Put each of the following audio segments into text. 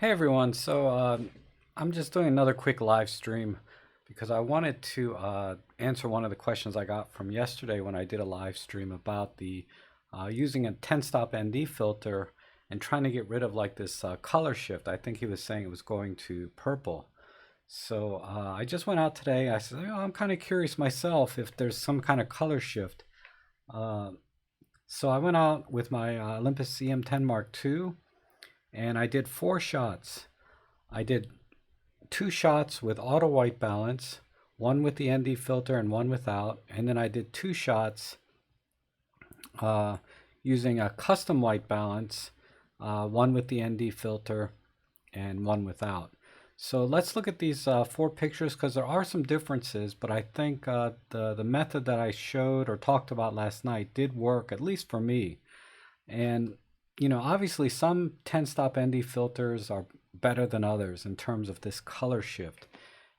Hey everyone, I'm just doing another quick live stream because I wanted to answer one of the questions I got from yesterday when I did a live stream about the using a 10-stop ND filter and trying to get rid of like this color shift. I think he was saying it was going to purple. I just went out today. I said, I'm kind of curious myself if there's some kind of color shift. Uh, so I went out with my Olympus EM10 Mark II and I did 4 shots. I did 2 shots with auto white balance, one with the ND filter and one without, and then I did 2 shots uh, using a custom white balance, one with the ND filter and one without. So let's look at these 4 pictures because there are some differences, but I think the method that I showed or talked about last night did work, at least for me. And obviously some 10-stop ND filters are better than others in terms of this color shift.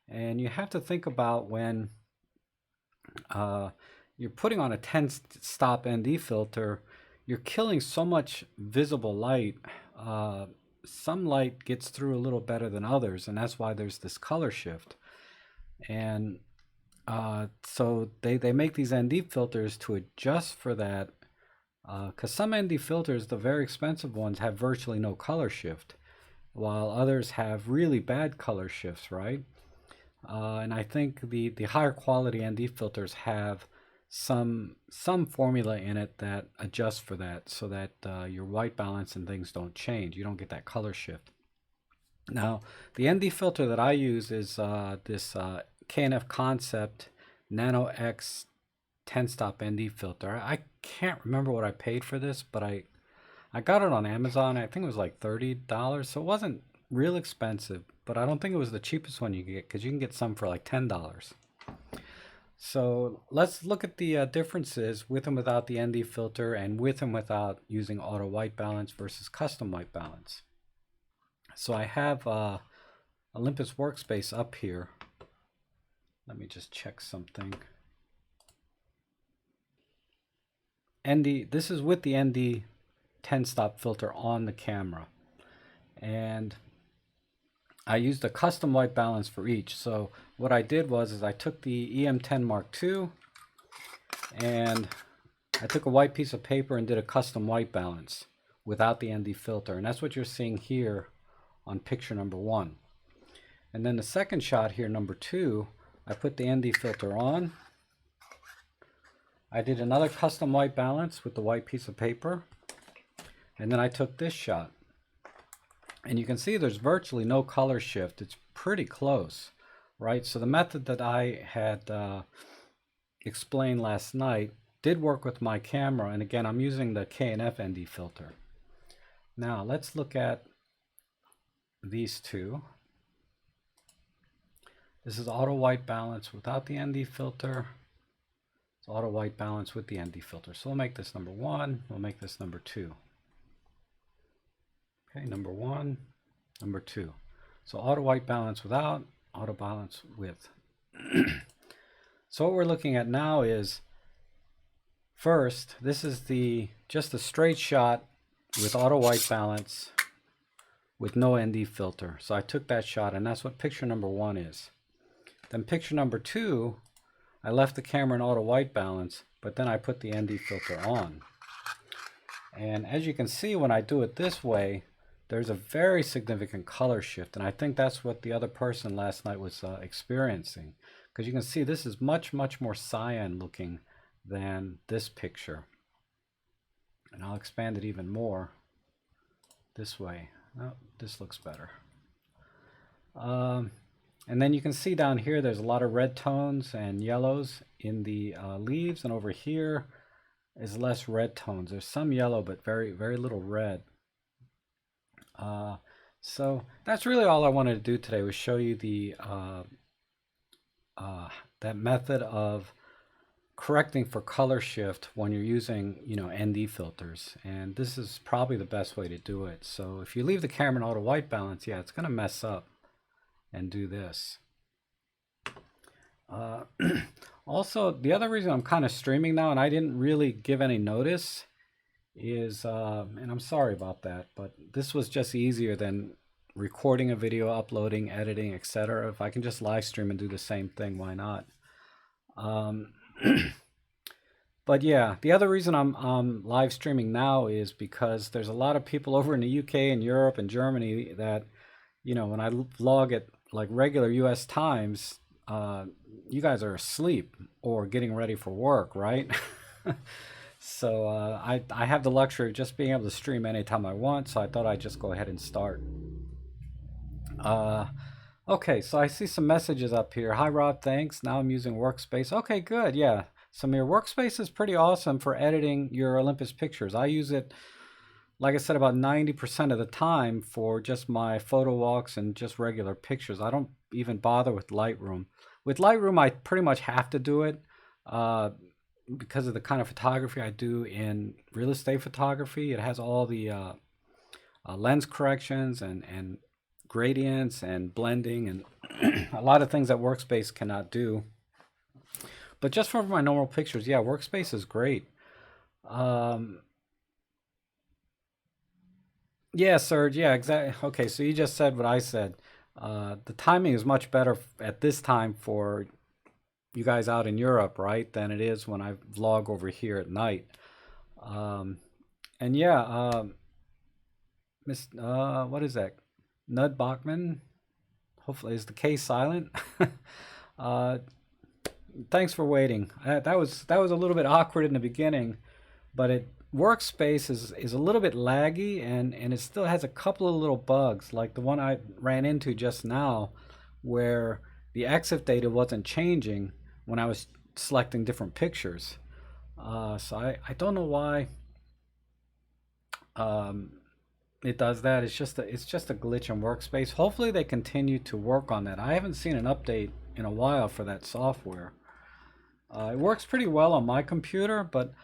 And you have to think about when you're putting on a 10-stop ND filter, you're killing so much visible light. Some light gets through a little better than others, and that's why there's this color shift. And so they make these ND filters to adjust for that, because some ND filters, the very expensive ones, have virtually no color shift, while others have really bad color shifts, right? And I think the higher quality ND filters have some formula in it that adjusts for that, so that your white balance and things don't change. You don't get that color shift. Now, the ND filter that I use is this K&F Concept Nano X 10-stop ND filter. I can't remember what I paid for this, but I got it on Amazon. I think it was like $30, so it wasn't real expensive, but I don't think it was the cheapest one you can get because you can get some for like $10. So let's look at the differences with and without the ND filter and with and without using auto white balance versus custom white balance. So I have Olympus Workspace up here. Let me just check something. This is with the ND 10-stop filter on the camera, and I used a custom white balance for each. So what I did was I took the EM10 Mark II and I took a white piece of paper and did a custom white balance without the ND filter, and that's what you're seeing here on picture number 1. And then the second shot here, number 2, I put the ND filter on. I did another custom white balance with the white piece of paper, and then I took this shot. And you can see there's virtually no color shift. It's pretty close, right? So the method that I had explained last night did work with my camera, and again, I'm using the K&F ND filter. Now let's look at these two. This is auto white balance without the ND filter. It's auto white balance with the ND filter. So we'll make this number 1, we'll make this number 2. Okay, number 1, number 2. So auto white balance without, auto balance with. So what we're looking at now is, first, this is just a straight shot with auto white balance with no ND filter. So I took that shot, and that's what picture number 1 is. Then picture number 2, I left the camera in auto white balance, but then I put the ND filter on. And as you can see, when I do it this way, there's a very significant color shift, and I think that's what the other person last night was experiencing, because you can see this is much more cyan looking than this picture. And I'll expand it even more this way. Oh, this looks better. And then you can see down here there's a lot of red tones and yellows in the leaves, and over here is less red tones. There's some yellow but very little red. So that's really all I wanted to do today, was show you the that method of correcting for color shift when you're using ND filters, and this is probably the best way to do it. So if you leave the camera in auto white balance, yeah, it's gonna mess up and do this. Also, the other reason I'm kind of streaming now and I didn't really give any notice is, and I'm sorry about that, but this was just easier than recording a video, uploading, editing, etc. If I can just live stream and do the same thing, why not? But yeah, the other reason I'm live streaming now is because there's a lot of people over in the UK and Europe and Germany that, you know, when I vlog at like regular US times, you guys are asleep or getting ready for work, right? So I have the luxury of just being able to stream anytime I want, so I thought I'd just go ahead and start. Okay, so I see some messages up here. Hi Rob, thanks. Now I'm using Workspace. Okay, good. Yeah, Samir, Workspace is pretty awesome for editing your Olympus pictures. I use it, like I said, about 90% of the time for just my photo walks and just regular pictures. I don't even bother with Lightroom. With Lightroom, I pretty much have to do it because of the kind of photography I do in real estate photography. It has all the lens corrections and gradients and blending and a lot of things that Workspace cannot do. But just for my normal pictures, yeah, Workspace is great. Yeah, Serge, yeah, exactly. Okay, so you just said what I said. The timing is much better at this time for you guys out in Europe, right, than it is when I vlog over here at night. And yeah, what is that? Nud Bachman. Hopefully, is the K silent? uh, Thanks for waiting. That was a little bit awkward in the beginning, but Workspace is a little bit laggy and it still has a couple of little bugs, like the one I ran into just now, where the EXIF data wasn't changing when I was selecting different pictures. So I don't know why it does that. It's just a glitch in Workspace. Hopefully they continue to work on that. I haven't seen an update in a while for that software. It works pretty well on my computer, but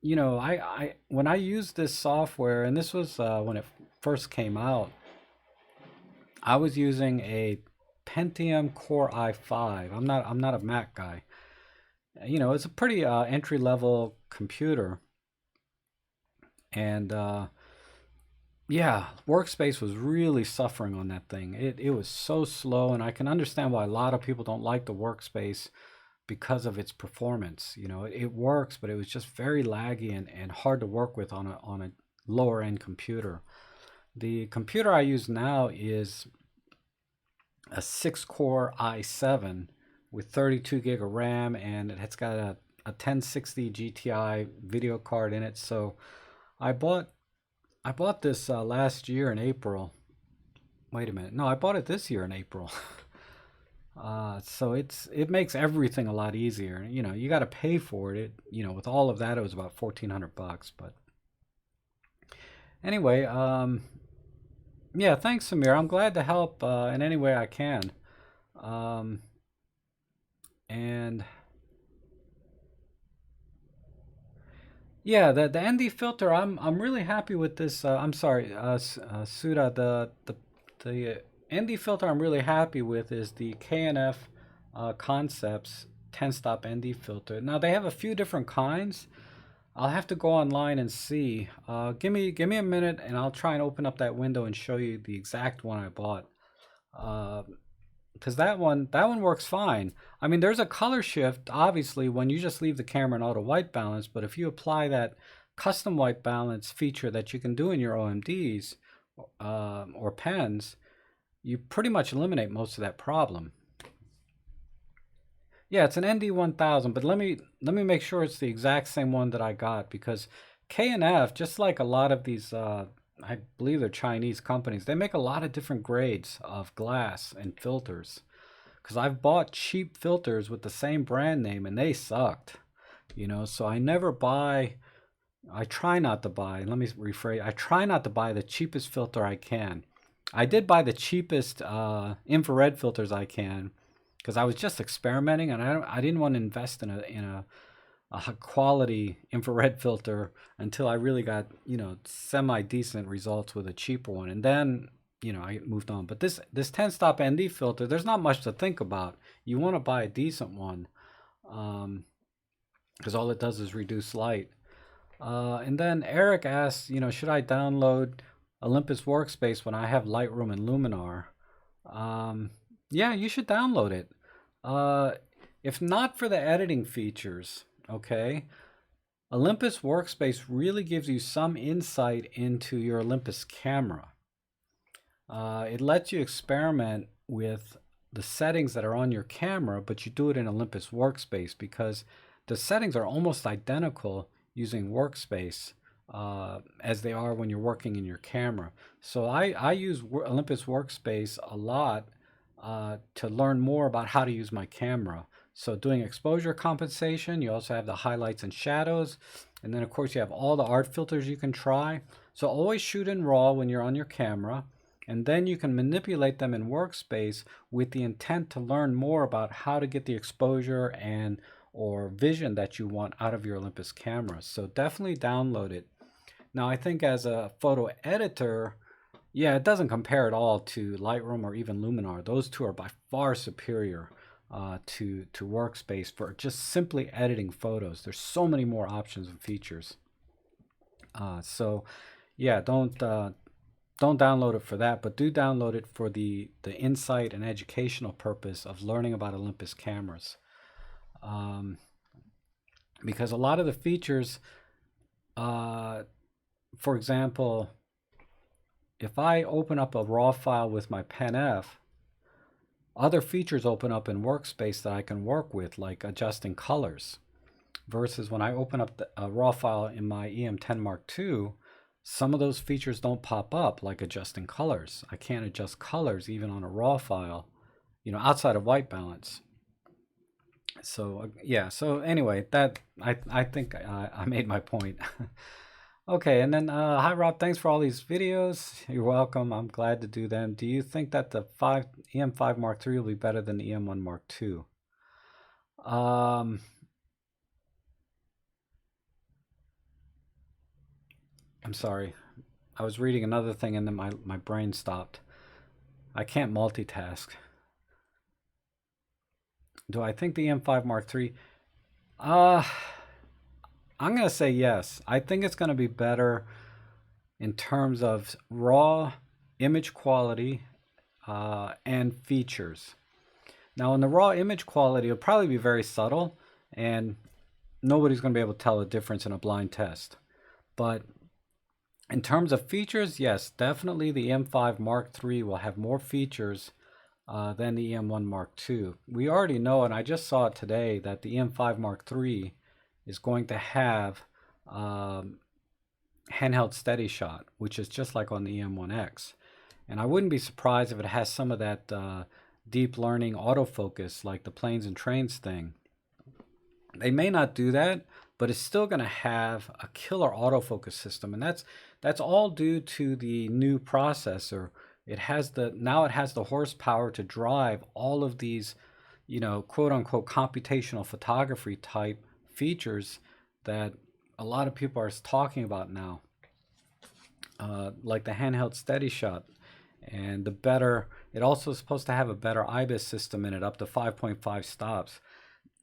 you know, when I used this software, and this was when it first came out, I was using a Pentium Core i5. I'm not a Mac guy. You know, it's a pretty entry level computer, and yeah, Workspace was really suffering on that thing. It was so slow, and I can understand why a lot of people don't like the Workspace because of its performance. You know, it works, but it was just very laggy and hard to work with on a lower end computer. The computer I use now is a 6-core i7 with 32 gig of RAM, and it's got a 1060 GTI video card in it. So I bought this last year in April. Wait a minute. No, I bought it this year in April. So it makes everything a lot easier. You know, you got to pay for it. You know, with all of that, it was about $1,400. But anyway, yeah, thanks, Samir. I'm glad to help in any way I can. And yeah, the ND filter, I'm really happy with this. I'm sorry, Suda, the ND filter I'm really happy with is the K&F Concepts 10-stop ND filter. Now they have a few different kinds. I'll have to go online and see. Give me a minute, and I'll try and open up that window and show you the exact one I bought. Because that one works fine. I mean, there's a color shift obviously when you just leave the camera in auto white balance, but if you apply that custom white balance feature that you can do in your OMDs or pens, you pretty much eliminate most of that problem. Yeah, it's an ND1000, but let me make sure it's the exact same one that I got, because K&F, just like a lot of these I believe they're Chinese companies, they make a lot of different grades of glass and filters. Because I've bought cheap filters with the same brand name and they sucked. You know, so I try not to buy, let me rephrase, I try not to buy the cheapest filter I can. I did buy the cheapest infrared filters I can because I was just experimenting, and I didn't want to invest in a quality infrared filter until I really got, you know, semi decent results with a cheaper one, and then, you know, I moved on. But this 10-stop ND filter, there's not much to think about. You want to buy a decent one because all it does is reduce light. And then Eric asked, you know, should I download Olympus Workspace when I have Lightroom and Luminar, yeah, you should download it. Uh, if not for the editing features, okay, Olympus Workspace really gives you some insight into your Olympus camera. It lets you experiment with the settings that are on your camera, but you do it in Olympus Workspace because the settings are almost identical using Workspace as they are when you're working in your camera. So I use Olympus Workspace a lot to learn more about how to use my camera. So doing exposure compensation, you also have the highlights and shadows. And then of course you have all the art filters you can try. So always shoot in RAW when you're on your camera. And then you can manipulate them in Workspace with the intent to learn more about how to get the exposure and or vision that you want out of your Olympus camera. So definitely download it. Now I think as a photo editor, yeah, it doesn't compare at all to Lightroom or even Luminar. Those two are by far superior to Workspace for just simply editing photos. There's so many more options and features. So yeah, don't download it for that, but do download it for the insight and educational purpose of learning about Olympus cameras. Because a lot of the features, for example, if I open up a RAW file with my PenF, other features open up in Workspace that I can work with, like adjusting colors. Versus when I open up a RAW file in my EM10 Mark II, some of those features don't pop up, like adjusting colors. I can't adjust colors even on a RAW file, outside of white balance. So yeah, so anyway, that I think I made my point. Okay, and then hi Rob, thanks for all these videos. You're welcome. I'm glad to do them. Do you think that the EM5 Mark III will be better than the EM1 Mark II? I'm sorry. I was reading another thing and then my brain stopped. I can't multitask. Do I think the EM5 Mark III? I'm going to say yes. I think it's going to be better in terms of raw image quality and features. Now, in the raw image quality, it'll probably be very subtle, and nobody's going to be able to tell the difference in a blind test. But in terms of features, yes, definitely the EM5 Mark III will have more features than the EM1 Mark II. We already know, and I just saw it today, that the EM5 Mark III is going to have handheld steady shot, which is just like on the EM1X. And I wouldn't be surprised if it has some of that deep learning autofocus like the planes and trains thing. They may not do that, but it's still going to have a killer autofocus system, and that's all due to the new processor. Now it has the horsepower to drive all of these, quote unquote computational photography type features that a lot of people are talking about now, like the handheld steady shot, and it also is supposed to have a better IBIS system in it, up to 5.5 stops.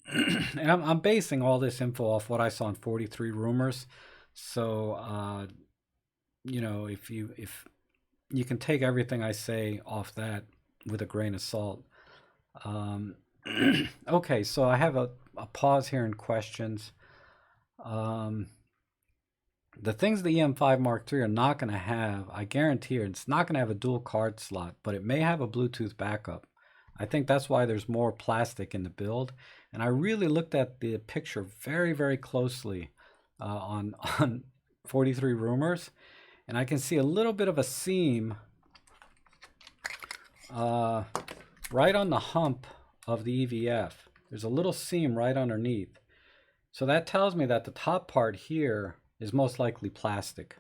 And I'm basing all this info off what I saw in 43 Rumors. So, if you can take everything I say off that with a grain of salt. Okay, so I have a pause here in questions. The things the EM5 Mark III are not going to have, I guarantee you, it's not going to have a dual card slot, but it may have a Bluetooth backup. I think that's why there's more plastic in the build. And I really looked at the picture very, very closely on 43 Rumors, and I can see a little bit of a seam right on the hump of the EVF. There's a little seam right underneath. So that tells me that the top part here is most likely plastic.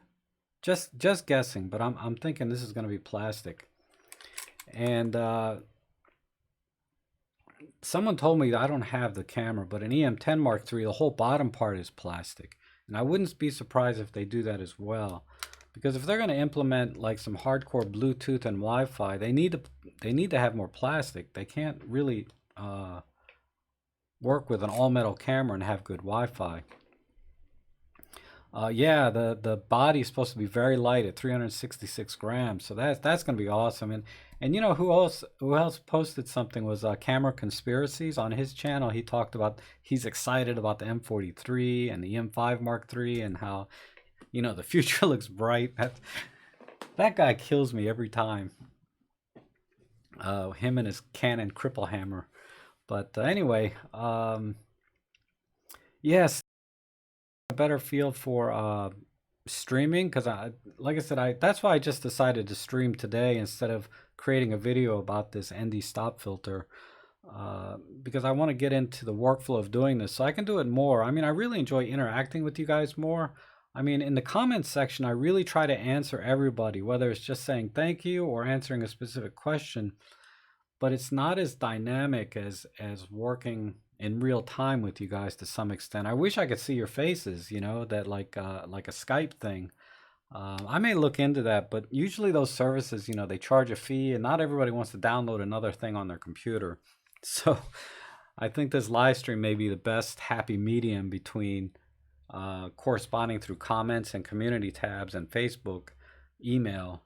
Just guessing, but I'm thinking this is going to be plastic. And someone told me that I don't have the camera, but in EM10 Mark III, the whole bottom part is plastic. And I wouldn't be surprised if they do that as well. Because if they're going to implement like some hardcore Bluetooth and Wi-Fi, they need to have more plastic. They can't really work with an all-metal camera and have good Wi-Fi. Yeah, the body is supposed to be very light at 366 grams, so that's gonna be awesome. And you know who else posted something was Camera Conspiracies on his channel. He talked about he's excited about the M43 and the EM5 Mark III and how the future looks bright. That guy kills me every time. Him and his Canon cripple hammer. But anyway, yes, a better feel for streaming because like I said, that's why I just decided to stream today instead of creating a video about this ND stop filter. Because I want to get into the workflow of doing this so I can do it more. I mean, I really enjoy interacting with you guys more. I mean, in the comments section, I really try to answer everybody, whether it's just saying thank you or answering a specific question. But it's not as dynamic as working in real time with you guys to some extent. I wish I could see your faces, that like a Skype thing. I may look into that, but usually those services, they charge a fee, and not everybody wants to download another thing on their computer. So I think this live stream may be the best happy medium between corresponding through comments and community tabs and Facebook, email.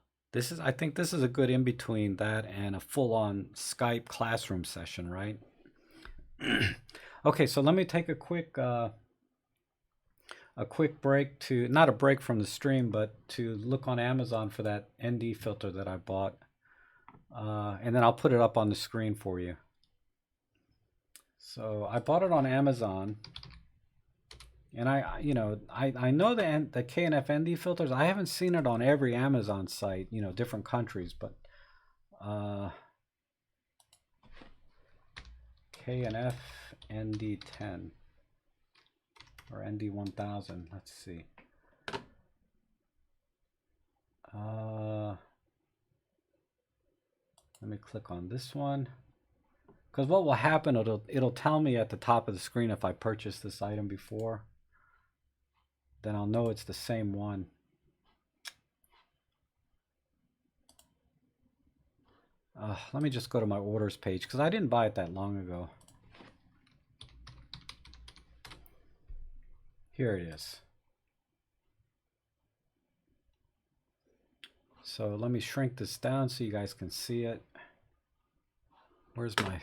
I think this is a good in between that and a full-on Skype classroom session, right? Okay, so let me take a quick break to, not a break from the stream, but to look on Amazon for that ND filter that I bought. And then I'll put it up on the screen for you. So I bought it on Amazon. And I know the K&F ND filters. I haven't seen it on every Amazon site, different countries, but K&F ND10 or ND1000. Let's see. Let me click on this one. Because what will happen, it'll tell me at the top of the screen if I purchased this item before. Then I'll know it's the same one. Let me just go to my orders page because I didn't buy it that long ago. Here it is. So let me shrink this down so you guys can see it. Where's my...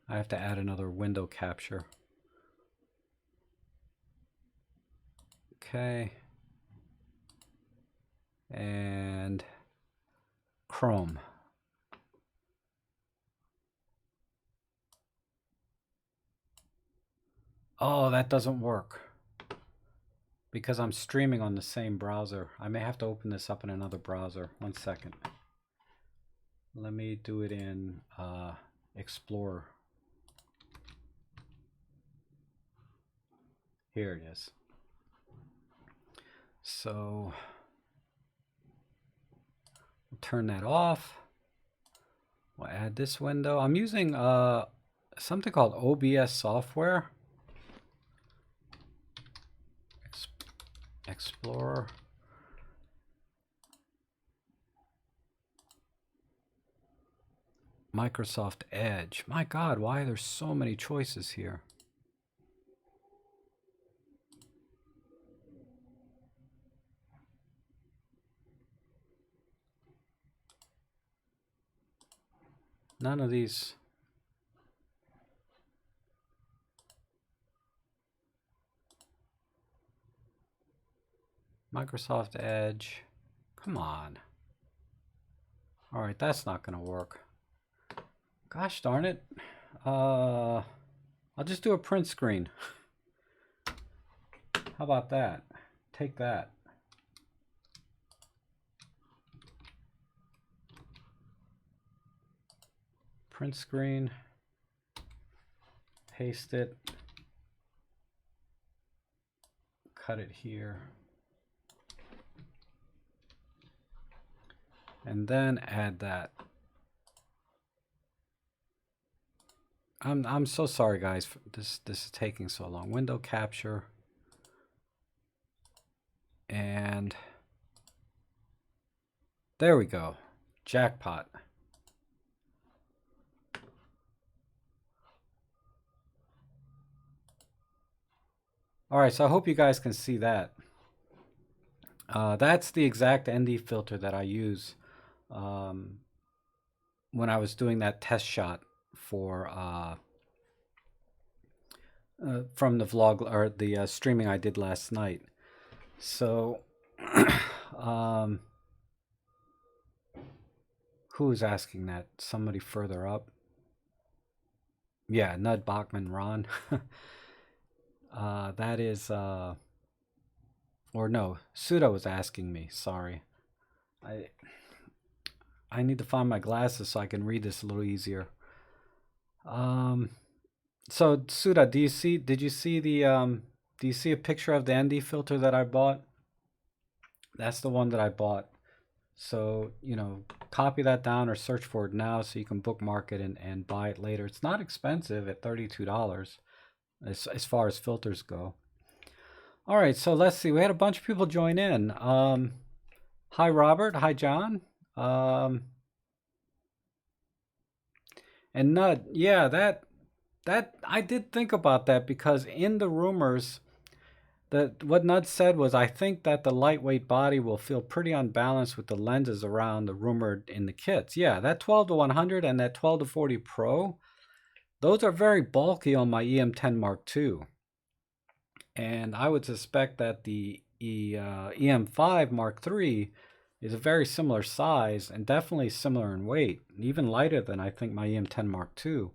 I have to add another window capture. Okay. And Chrome. Oh, that doesn't work because I'm streaming on the same browser. I may have to open this up in another browser. 1 second. Let me do it in Explorer. Here it is. So we'll turn that off. We'll add this window. I'm using something called OBS software. Explorer. Microsoft Edge. My God, why are there so many choices here? None of these. Microsoft Edge. Come on. All right, that's not going to work. Gosh darn it. I'll just do a print screen. How about that? Take that. Print screen. Paste it. Cut it here. And then add that. I'm so sorry guys, this is taking so long. Window capture. And there we go. Jackpot. All right, so I hope you guys can see that. That's the exact ND filter that I use um, when I was doing that test shot for from the vlog or the streaming I did last night. So, um, who's asking that? Somebody further up? Yeah, Nud Bachman Ron. That is, or no, Suda was asking me. Sorry, I I need to find my glasses so I can read this a little easier. Um, so Suda, do you see? Did you see the? Do you see a picture of the ND filter that I bought? That's the one that I bought. So, copy that down or search for it now so you can bookmark it and buy it later. It's not expensive at $32 as far as filters go. All right, so let's see. We had a bunch of people join in. Hi, Robert. Hi, John. Um, and Nud, yeah, that I did think about that because in the rumors, what Nud said was, I think that the lightweight body will feel pretty unbalanced with the lenses around the rumored in the kits. Yeah, that 12 to 100 and that 12 to 40 Pro, those are very bulky on my EM10 Mark II. And I would suspect that the EM5 Mark III is a very similar size and definitely similar in weight, even lighter than I think my EM10 Mark II.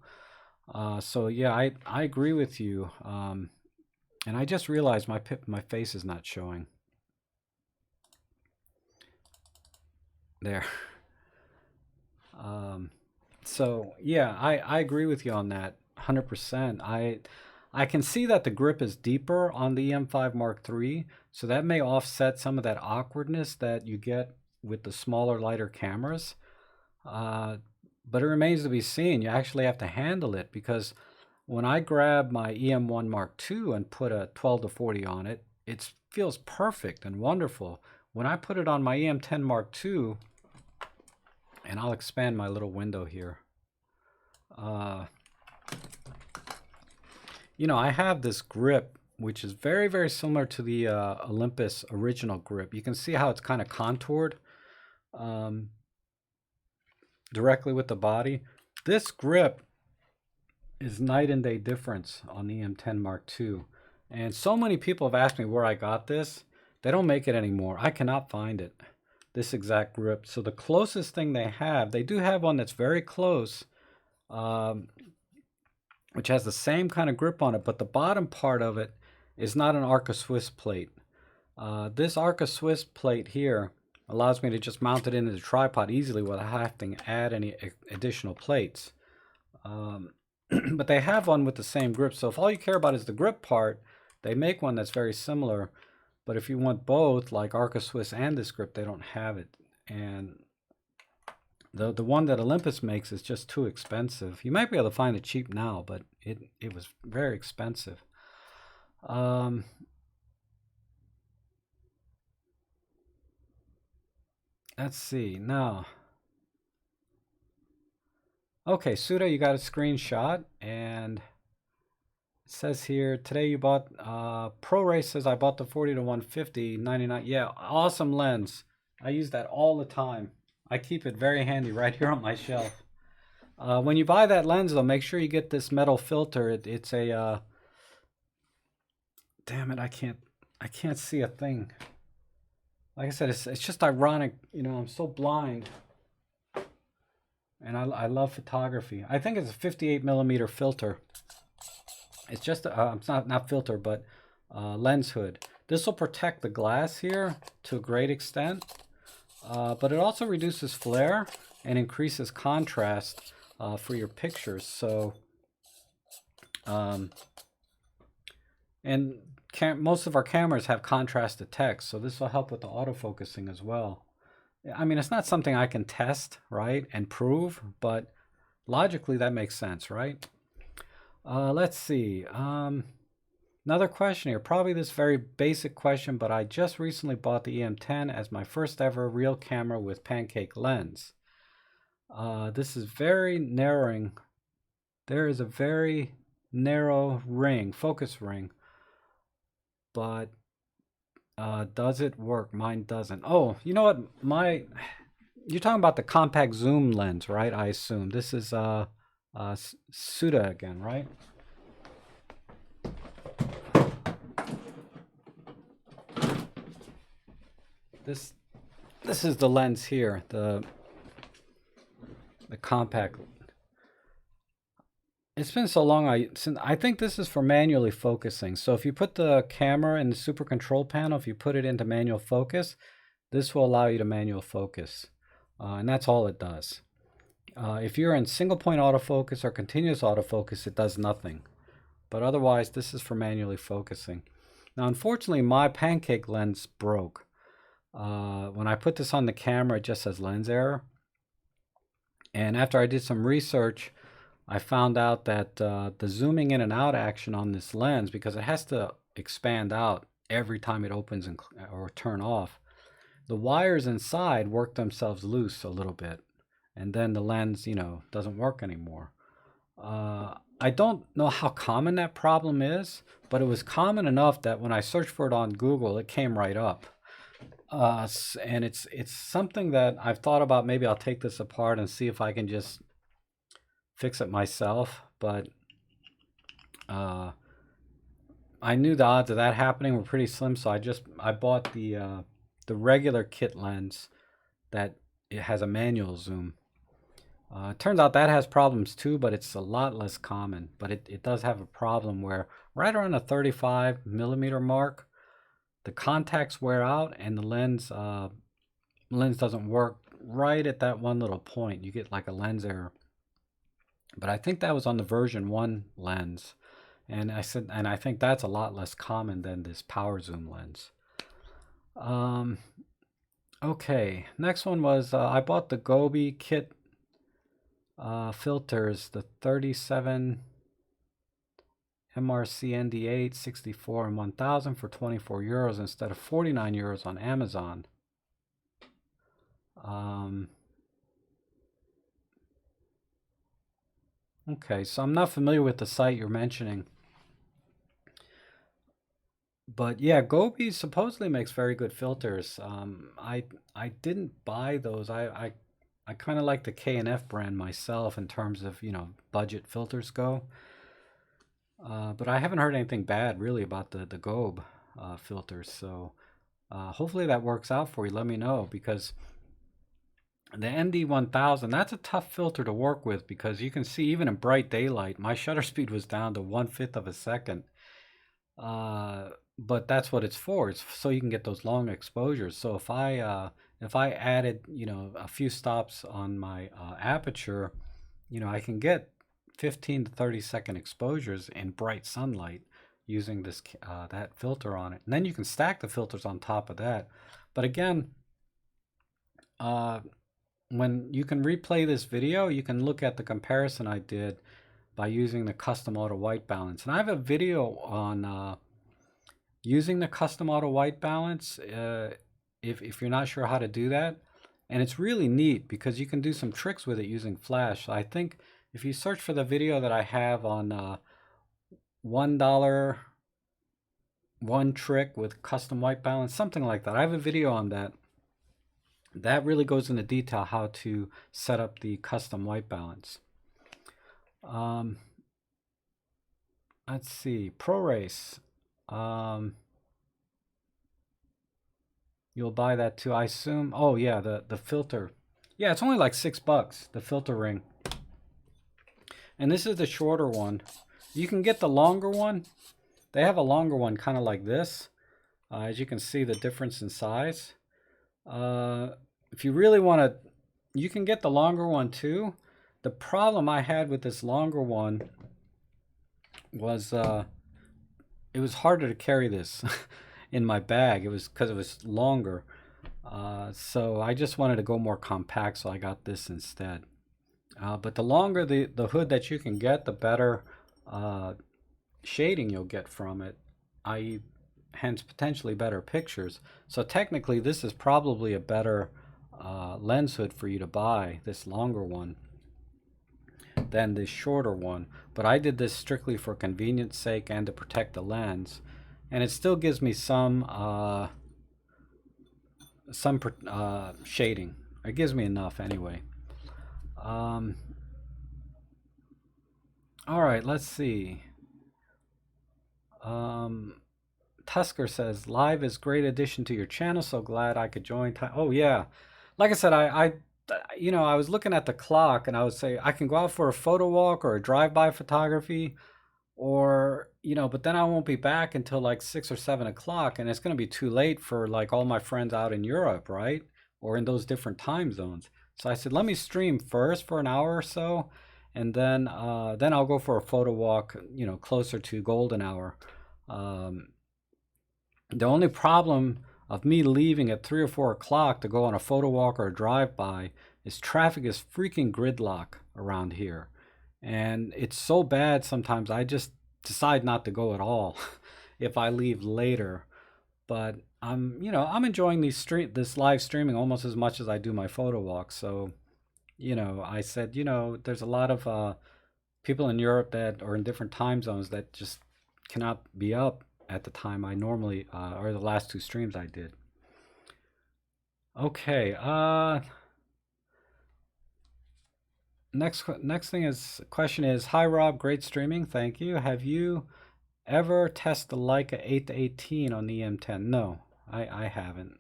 So yeah, I agree with you. And I just realized my face is not showing. There. So yeah, I agree with you on that 100%. I can see that the grip is deeper on the EM5 Mark III, so that may offset some of that awkwardness that you get with the smaller, lighter cameras. But it remains to be seen. You actually have to handle it because when I grab my EM1 Mark II and put a 12 to 40 on it, it feels perfect and wonderful. When I put it on my EM10 Mark II, and I'll expand my little window here. I have this grip, which is very, very similar to the Olympus original grip. You can see how it's kind of contoured directly with the body. This grip is night and day difference on the EM10 Mark II. And so many people have asked me where I got this. They don't make it anymore. I cannot find it, this exact grip. So the closest thing they do have one that's very close, which has the same kind of grip on it, but the bottom part of it is not an Arca Swiss plate. This Arca Swiss plate here allows me to just mount it into the tripod easily without having to add any additional plates. But they have one with the same grip, so if all you care about is the grip part, they make one that's very similar. But if you want both, like Arca Swiss and this grip, they don't have it. And the one that Olympus makes is just too expensive. You might be able to find it cheap now, but it was very expensive. Let's see now. Okay, Suda, you got a screenshot, and it says here today you bought ProRace says I bought the 40 to 150 99. Yeah, awesome lens. I use that all the time. I keep it very handy right here on my shelf. When you buy that lens, though, make sure you get this metal filter. It's a damn it, I can't see a thing. Like I said, it's just ironic. I'm so blind, and I love photography. I think it's a 58 millimeter filter. It's just it's not filter, but lens hood. This will protect the glass here to a great extent, but it also reduces flare and increases contrast for your pictures. So, and most of our cameras have contrasted text, so this will help with the autofocusing as well. I mean, it's not something I can test, right, and prove, but logically that makes sense, right? Let's see. Another question here, probably this very basic question, but I just recently bought the EM10 as my first ever real camera with pancake lens. This is very narrowing. There is a very narrow ring, focus ring, but does it work? Mine doesn't. Oh, you know what? You're talking about the compact zoom lens, right? I assume this is Suda again, right? This is the lens here, the compact. It's been so long. I think this is for manually focusing. So if you put the camera in the super control panel, if you put it into manual focus, this will allow you to manual focus, and that's all it does. If you're in single point autofocus or continuous autofocus, it does nothing. But otherwise, this is for manually focusing. Now, unfortunately, my pancake lens broke. When I put this on the camera, it just says lens error. And after I did some research, I found out that the zooming in and out action on this lens, because it has to expand out every time it opens or turn off, the wires inside work themselves loose a little bit. And then the lens, doesn't work anymore. I don't know how common that problem is, but it was common enough that when I searched for it on Google, it came right up. And it's something that I've thought about. Maybe I'll take this apart and see if I can just fix it myself. But I knew the odds of that happening were pretty slim, so I bought the regular kit lens that it has a manual zoom. It turns out that has problems too, but it's a lot less common. But it does have a problem where right around the 35 millimeter mark, the contacts wear out and the lens doesn't work right at that one little point. You get like a lens error. But I think that was on the version 1 lens. And I think that's a lot less common than this power zoom lens. Okay, next one was I bought the Gobi kit filters, the 37 MRC ND8, 64 and 1000 for 24 euros instead of 49 euros on Amazon. Okay, so I'm not familiar with the site you're mentioning. But yeah, Gobi supposedly makes very good filters. I didn't buy those. I kind of like the K&F brand myself in terms of, budget filters go. But I haven't heard anything bad really about the Gobe filters. So hopefully that works out for you. Let me know, because the ND1000, that's a tough filter to work with, because you can see even in bright daylight, my shutter speed was down to 1/5 of a second. But that's what it's for. It's so you can get those long exposures. So if I added, a few stops on my aperture, I can get 15 to 30-second exposures in bright sunlight using this that filter on it. And then you can stack the filters on top of that. But again, when you can replay this video, you can look at the comparison I did by using the custom auto white balance. And I have a video on using the custom auto white balance if you're not sure how to do that. And it's really neat because you can do some tricks with it using flash. So I think if you search for the video that I have on $1 one trick with custom white balance, something like that, I have a video on that. That really goes into detail how to set up the custom white balance. Let's see, ProRace. You'll buy that too, I assume. Oh yeah, the filter. Yeah, it's only like $6, the filter ring. And this is the shorter one. You can get the longer one. They have a longer one kind of like this. As you can see the difference in size. If you really want to, you can get the longer one too. The problem I had with this longer one was it was harder to carry this in my bag. It was because it was longer. So I just wanted to go more compact, so I got this instead. But the longer the hood that you can get, the better shading you'll get from it, i.e. hence potentially better pictures. So technically this is probably a better lens hood for you to buy, this longer one, than this shorter one. But I did this strictly for convenience sake and to protect the lens. and it still gives me some shading. It gives me enough anyway. All right, let's see. Tusker says, live is great addition to your channel. So glad I could join. Oh yeah. Like I said, I was looking at the clock and I would say I can go out for a photo walk or a drive-by photography, or, but then I won't be back until like 6 or 7 o'clock, and it's going to be too late for like all my friends out in Europe, right? Or in those different time zones. So I said, let me stream first for an hour or so, and then I'll go for a photo walk, closer to golden hour. The only problem of me leaving at 3 or 4 o'clock to go on a photo walk or a drive-by is traffic is freaking gridlock around here. And it's so bad sometimes I just decide not to go at all if I leave later. But I'm enjoying this live streaming almost as much as I do my photo walk. So, I said, there's a lot of people in Europe that are in different time zones that just cannot be up at the time I normally, or the last 2 streams I did. Okay, next question is, hi Rob, great streaming, thank you. Have you ever tested the Leica 8-18 on the EM10? No, I haven't.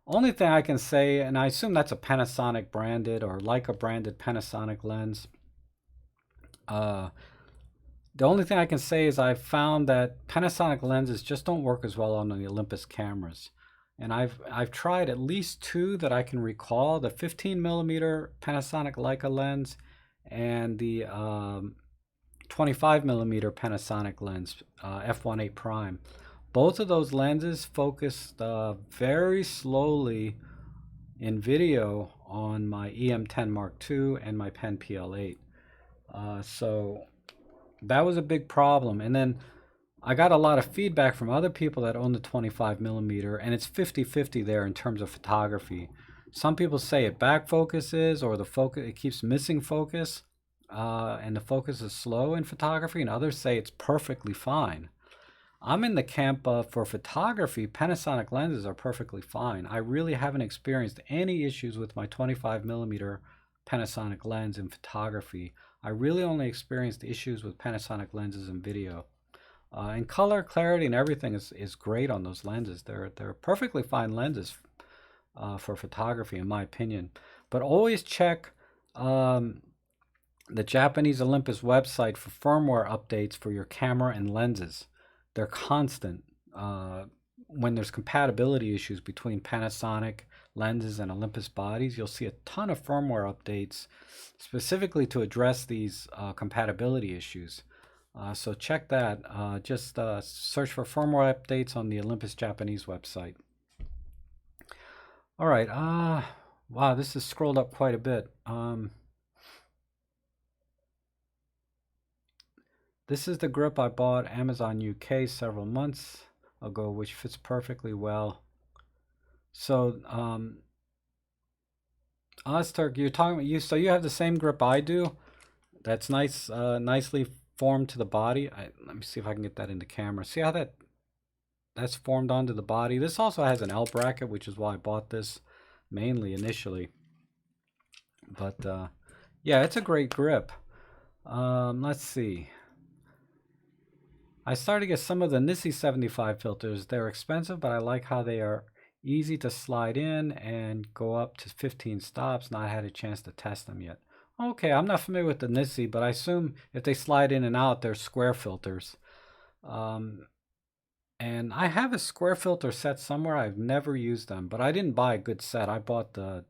Only thing I can say, and I assume that's a Panasonic branded or Leica branded Panasonic lens. The only thing I can say is I've found that Panasonic lenses just don't work as well on the Olympus cameras. And I've tried at least 2 that I can recall, the 15mm Panasonic Leica lens and the 25mm Panasonic lens, f1.8 prime. Both of those lenses focused very slowly in video on my EM10 Mark II and my Pen PL8. So that was a big problem. And then I got a lot of feedback from other people that own the 25mm, and it's 50-50 there in terms of photography. Some people say it back focuses, or it keeps missing focus, and the focus is slow in photography, and others say it's perfectly fine. I'm in the camp of, for photography, Panasonic lenses are perfectly fine. I really haven't experienced any issues with my 25mm Panasonic lens in photography. I really only experienced issues with Panasonic lenses in video. And color, clarity, and everything is great on those lenses. They're perfectly fine lenses for photography, in my opinion. But always check the Japanese Olympus website for firmware updates for your camera and lenses. They're constant. When there's compatibility issues between Panasonic lenses and Olympus bodies, you'll see a ton of firmware updates specifically to address these compatibility issues. So check that. Just search for firmware updates on the Olympus Japanese website. All right. Wow, this has scrolled up quite a bit. This is the grip I bought Amazon UK several months ago, which fits perfectly well. So, Ozturk, you're talking about so you have the same grip I do. That's nice, nicely formed to the body. Let me see if I can get that into camera. See how that's formed onto the body. This also has an L bracket, which is why I bought this mainly initially. But yeah, it's a great grip. Let's see. I started to get some of the Nissi 75 filters. They're expensive, but I like how they are easy to slide in and go up to 15 stops. Not had a chance to test them yet. Okay, I'm not familiar with the Nissi, but I assume if they slide in and out, they're square filters. And I have a square filter set somewhere. I've never used them, but I didn't buy a good set. I bought the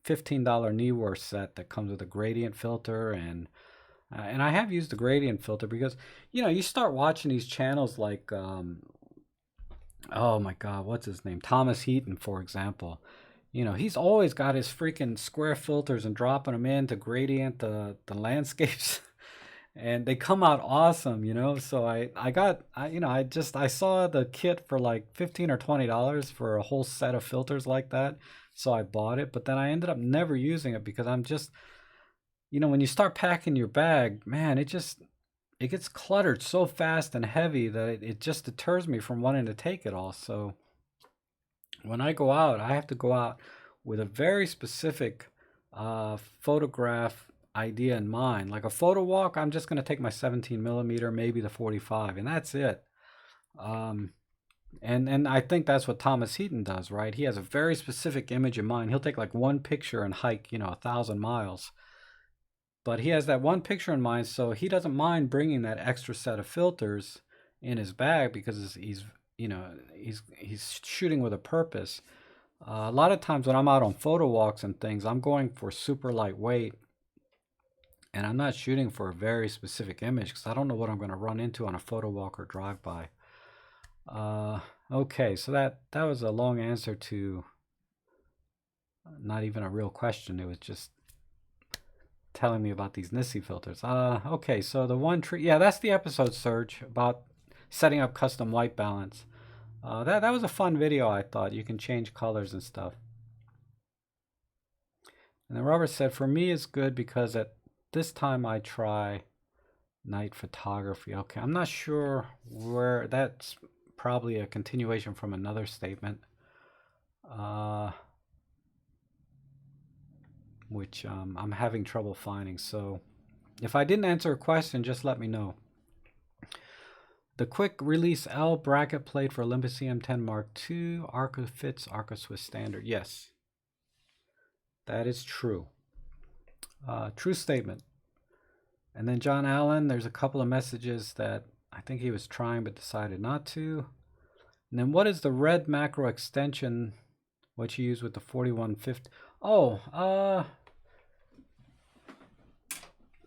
$15 Neewer set that comes with a gradient filter, and I have used the gradient filter because, you start watching these channels like, oh my God, what's his name? Thomas Heaton, for example. He's always got his freaking square filters and dropping them in to gradient the landscapes. And they come out awesome, So I saw the kit for like $15 or $20 for a whole set of filters like that. So I bought it, but then I ended up never using it because I'm just, when you start packing your bag, man, it gets cluttered so fast and heavy that it just deters me from wanting to take it all. So when I go out, I have to go out with a very specific photograph idea in mind. Like a photo walk, I'm just going to take my 17 millimeter, maybe the 45, and that's it. And I think that's what Thomas Heaton does, right? He has a very specific image in mind. He'll take like one picture and hike, 1,000 miles. But he has that one picture in mind, so he doesn't mind bringing that extra set of filters in his bag because he's shooting with a purpose. A lot of times when I'm out on photo walks and things, I'm going for super lightweight, and I'm not shooting for a very specific image because I don't know what I'm going to run into on a photo walk or drive-by. Okay, so that was a long answer to not even a real question. It was just telling me about these NISI filters. Okay, so the one tree, yeah, that's the episode, Serge, about setting up custom white balance. That was a fun video, I thought. You can change colors and stuff. And then Robert said, for me it's good because at this time I try night photography. Okay, I'm not sure where, that's probably a continuation from another statement. Which I'm having trouble finding. So if I didn't answer a question, just let me know. The quick release L bracket plate for Olympus EM10 Mark II, Arca fits Arca Swiss standard. Yes, that is true. True statement. And then John Allen, there's a couple of messages that I think he was trying but decided not to. And then what is the red macro extension, what you use with the 4150? Oh,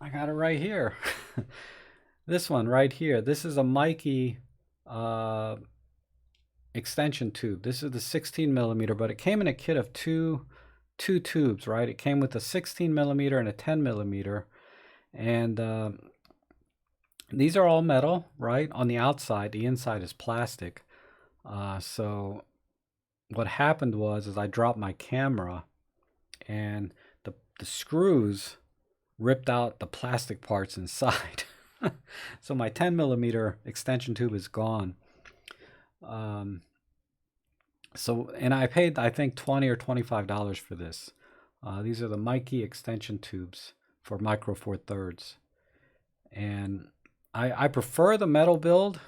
I got it right here. This one right here. This is a Mikey extension tube. This is the 16 millimeter, but it came in a kit of two tubes, right? It came with a 16 millimeter and a 10 millimeter. And these are all metal, right? On the outside, the inside is plastic. So what happened was I dropped my camera and the screws ripped out the plastic parts inside. So my 10 millimeter extension tube is gone. And I paid, I think, $20 or $25 for this. These are the Mikey extension tubes for Micro Four Thirds. And I prefer the metal build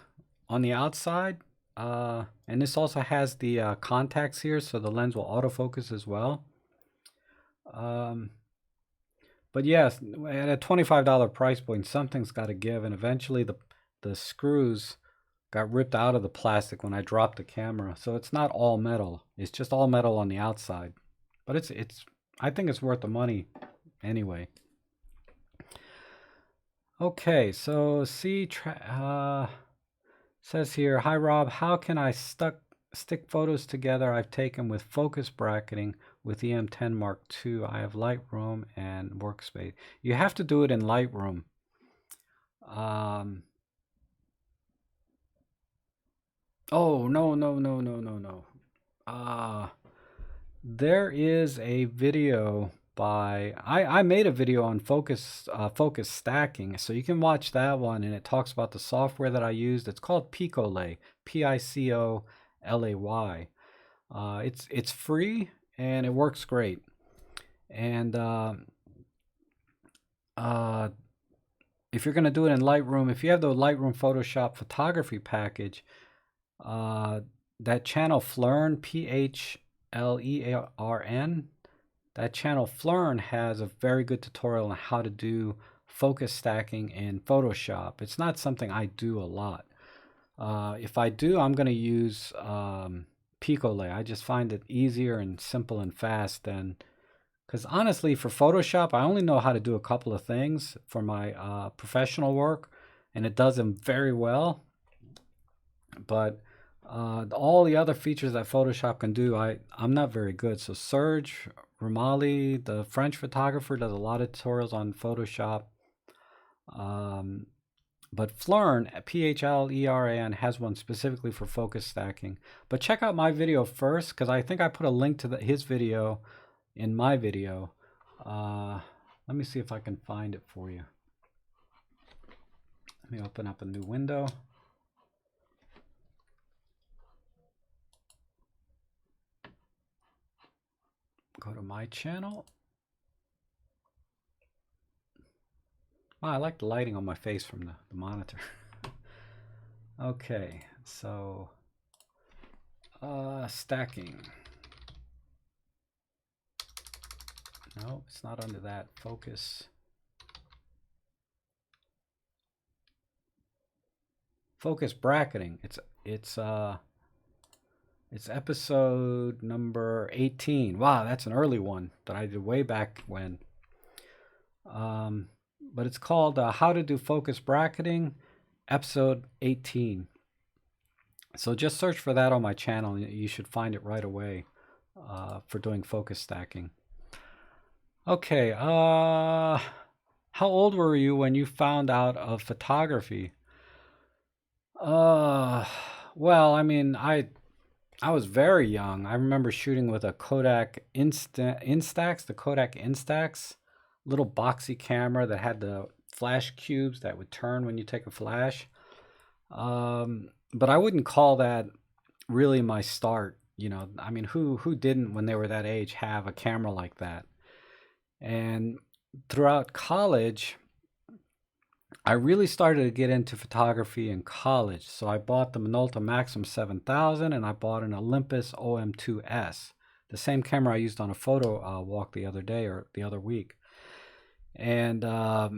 on the outside. And this also has the contacts here, so the lens will autofocus as well. But yes, at a $25 price point, something's got to give. And eventually the screws got ripped out of the plastic when I dropped the camera. So it's not all metal. It's just all metal on the outside. But I think it's worth the money anyway. Okay, so says here, hi Rob, how can I stick photos together I've taken with focus bracketing with EM10 Mark II? I have Lightroom and Workspace. You have to do it in Lightroom. Oh, no. There is a video by, I made a video on focus stacking, so you can watch that one, and it talks about the software that I used. It's called Picolay, Picolay. It's free and it works great. And if you're going to do it in Lightroom, if you have the Lightroom Photoshop photography package, that channel Flern, P-H-L-E-R-N, that channel Flern has a very good tutorial on how to do focus stacking in Photoshop. It's not something I do a lot. If I do, I'm going to use Picolay. I just find it easier and simple and fast than, because honestly, for Photoshop, I only know how to do a couple of things for my professional work, and it does them very well. But all the other features that Photoshop can do, I'm not very good. So Serge Romali, the French photographer, does a lot of tutorials on Photoshop. But Flern, P-H-L-E-R-A-N, has one specifically for focus stacking. But check out my video first, because I think I put a link to his video in my video. Let me see if I can find it for you. me open up a new window. Go to my channel. Wow, I like the lighting on my face from the monitor. Okay, so stacking. No, it's not under that. Focus. Focus bracketing. It's episode number 18. Wow, that's an early one that I did way back when. But it's called How to Do Focus Bracketing, episode 18. So just search for that on my channel. You should find it right away for doing focus stacking. Okay, how old were you when you found out of photography? Well, I mean, I was very young. I remember shooting with a Kodak Instax, the Kodak Instax, little boxy camera that had the flash cubes that would turn when you take a flash. But I wouldn't call that really my start. You know, I mean, who didn't when they were that age have a camera like that? And throughout college, I really started to get into photography in college. So I bought the Minolta Maxim 7000 and I bought an Olympus OM2S, the same camera I used on a photo walk the other day or the other week. And I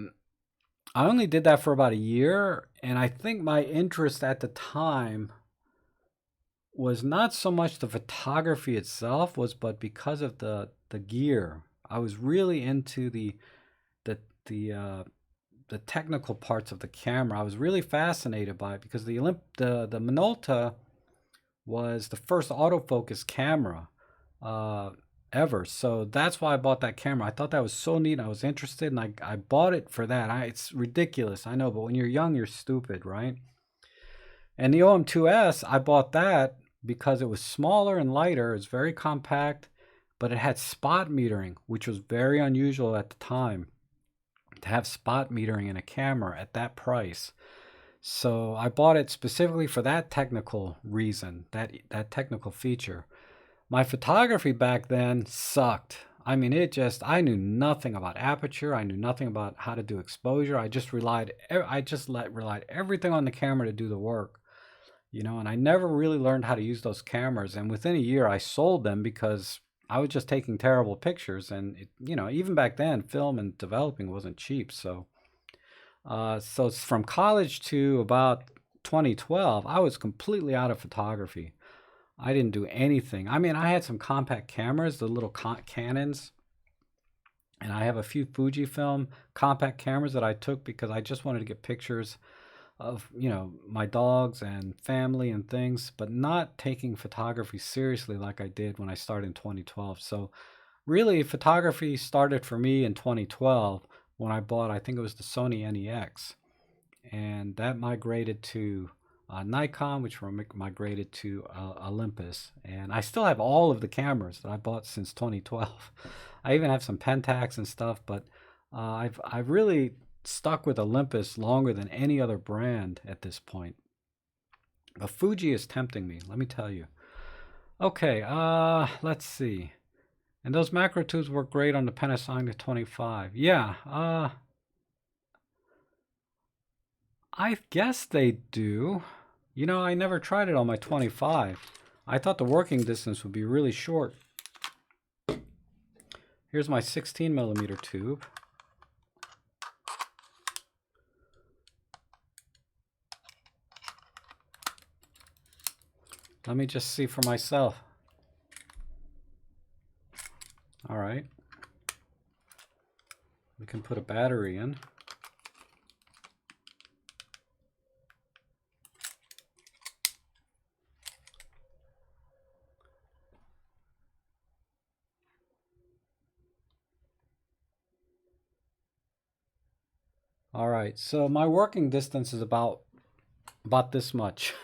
only did that for about a year. And I think my interest at the time was not so much the photography itself, but because of the gear. I was really into the technical parts of the camera. I was really fascinated by it because the Minolta was the first autofocus camera ever. So that's why I bought that camera. I thought that was so neat. I was interested, and I bought it for that. It's ridiculous, I know, but when you're young, you're stupid, right? And the OM2S, I bought that because it was smaller and lighter. It's very compact, but it had spot metering, which was very unusual at the time, to have spot metering in a camera at that price. So I bought it specifically for that technical reason, that technical feature. My photography back then sucked. I mean, I knew nothing about aperture. I knew nothing about how to do exposure. I just relied everything on the camera to do the work, you know, and I never really learned how to use those cameras. And within a year, I sold them because I was just taking terrible pictures. And, even back then, film and developing wasn't cheap. So from college to about 2012, I was completely out of photography. I didn't do anything. I mean, I had some compact cameras, the little Canons, and I have a few Fujifilm compact cameras that I took because I just wanted to get pictures of, my dogs and family and things, but not taking photography seriously like I did when I started in 2012. So really, photography started for me in 2012 when I bought, I think it was the Sony NEX, and that migrated to Nikon, which migrated to Olympus. And I still have all of the cameras that I bought since 2012. I even have some Pentax and stuff, but I've really stuck with Olympus longer than any other brand at this point. But Fuji is tempting me, let me tell you. Okay, let's see. And those macro tubes work great on the Panasonic 25. Yeah, I guess they do. I never tried it on my 25. I thought the working distance would be really short. Here's my 16 millimeter tube. Let me just see for myself. All right. We can put a battery in. All right, so my working distance is about this much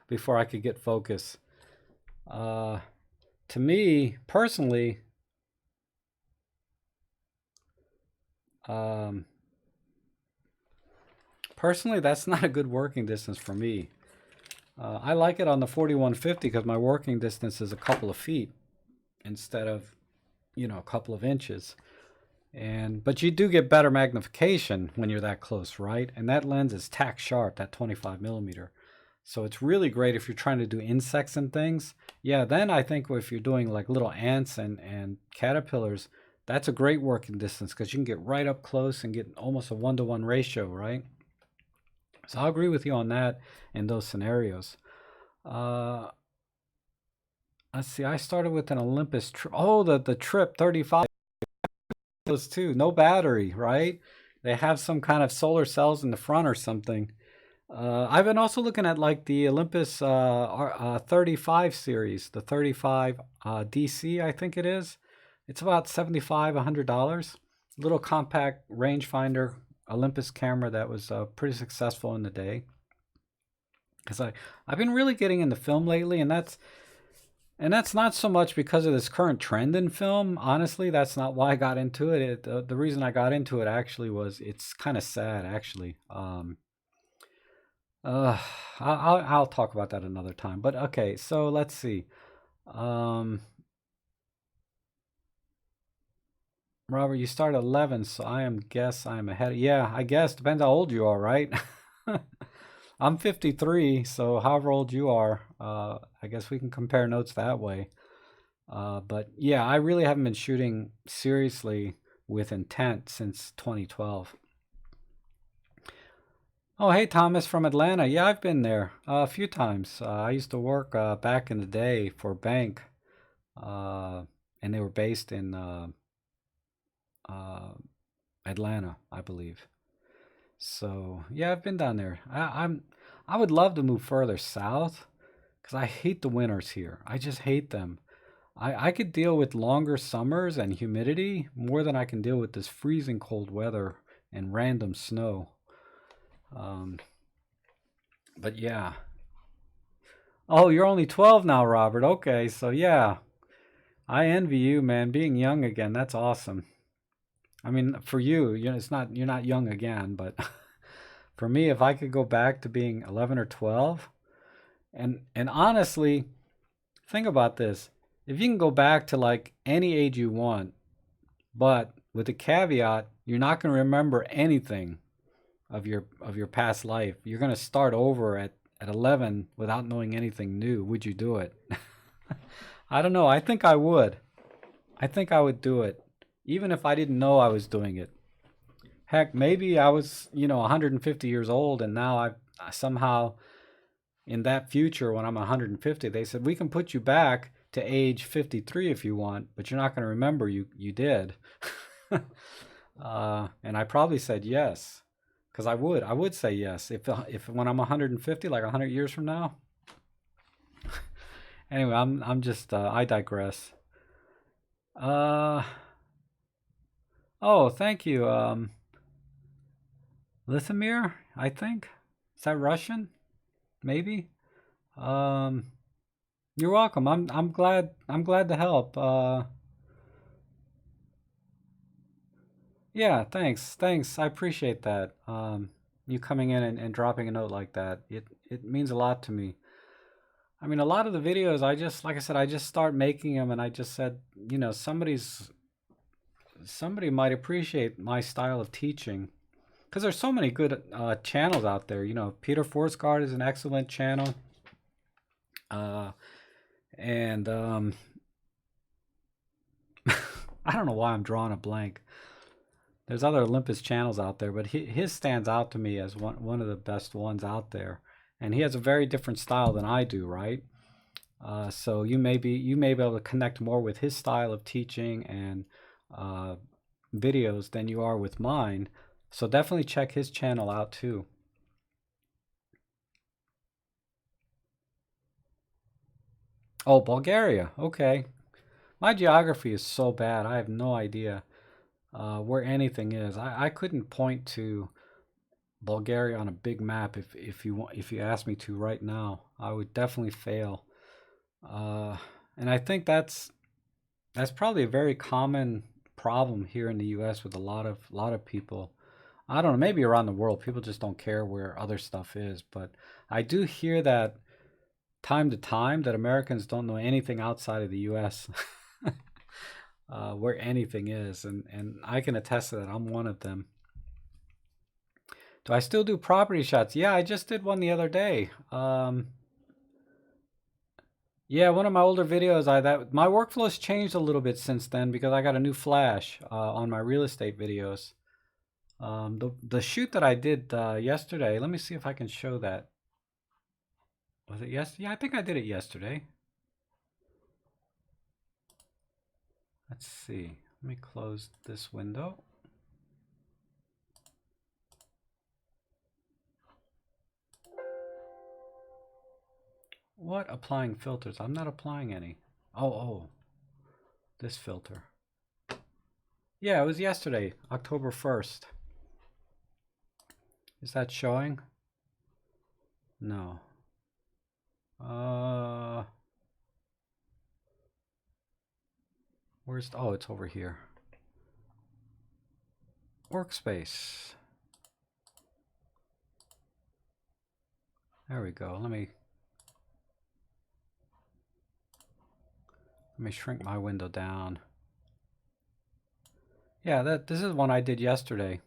before I could get focus. To me, personally, Personally, that's not a good working distance for me. I like it on the 4150 because my working distance is a couple of feet instead of, a couple of inches. But you do get better magnification when you're that close, right? And that lens is tack sharp, that 25 millimeter. So it's really great if you're trying to do insects and things. Yeah, then I think if you're doing like little ants and caterpillars, that's a great working distance because you can get right up close and get almost a 1-to-1 ratio, right? So I'll agree with you on that in those scenarios. Uh, let's see, I started with an Olympus. The Trip 35. Those two, no battery, right? They have some kind of solar cells in the front or something. I've been also looking at like the Olympus 35 series, the 35 DC, I think it is. It's about $75, $100. Little compact rangefinder Olympus camera that was pretty successful in the day. Because I've been really getting into film lately, and that's not so much because of this current trend in film. Honestly, that's not why I got into it. The reason I got into it actually was it's kind of sad, actually. I'll talk about that another time. But okay, so let's see. Robert, you start at 11, so I'm ahead. Yeah, I guess depends how old you are, right? I'm 53, so however old you are, I guess we can compare notes that way. But yeah, I really haven't been shooting seriously with intent since 2012. Oh, hey, Thomas from Atlanta. Yeah, I've been there a few times. I used to work back in the day for a bank, and they were based in uh, Atlanta, I believe. So yeah, I've been down there. I would love to move further south because I hate the winters here. I just hate them. I could deal with longer summers and humidity more than I can deal with this freezing cold weather and random snow. Um, but yeah. Oh, you're only 12 now, Robert. Okay, so yeah, I envy you, man. Being young again, that's awesome. I mean, for you, it's not you're not young again, but for me, if I could go back to being 11 or 12, and honestly, think about this. If you can go back to like any age you want, but with the caveat, you're not going to remember anything of your past life. You're going to start over at 11 without knowing anything new. Would you do it? I don't know. I think I would. I think I would do it, even if I didn't know I was doing it. Heck, maybe I was, 150 years old, and now I somehow in that future when I'm 150, they said we can put you back to age 53 if you want, but you're not going to remember you did. And I probably said yes, because I would say yes if when I'm 150, like 100 years from now. Anyway, I'm just I digress. Uh, oh, thank you, Lithimir, I think. Is that Russian? Maybe. Um, you're welcome. I'm glad to help. Yeah, thanks. I appreciate that. You coming in and dropping a note like that. It means a lot to me. I mean, a lot of the videos I just, like I said, I just start making them, and I just said, somebody might appreciate my style of teaching because there's so many good channels out there. Peter Forsgard is an excellent channel. Uh, and I don't know why I'm drawing a blank. There's other Olympus channels out there, but his stands out to me as one of the best ones out there. And he has a very different style than I do, right? So you may be able to connect more with his style of teaching and uh, videos than you are with mine. So definitely check his channel out too. Oh, Bulgaria. Okay. My geography is so bad. I have no idea where anything is. I couldn't point to Bulgaria on a big map if you asked me to right now. I would definitely fail. Uh, and I think that's probably a very common problem here in the U.S. with a lot of people. I don't know, maybe around the world, people just don't care where other stuff is. But I do hear that time to time that Americans don't know anything outside of the US. Where anything is. And I can attest to that. I'm one of them. Do I still do property shots? Yeah, I just did one the other day. Yeah, one of my older videos, my workflow's changed a little bit since then because I got a new flash on my real estate videos. The shoot that I did yesterday, let me see if I can show that. Was it yesterday? Yeah, I think I did it yesterday. Let's see. Let me close this window. What? Applying filters? I'm not applying any. Oh, this filter. Yeah, it was yesterday, October 1st. Is that showing? No. Where's, oh, it's over here. Workspace. There we go. Let me shrink my window down. Yeah, this is one I did yesterday.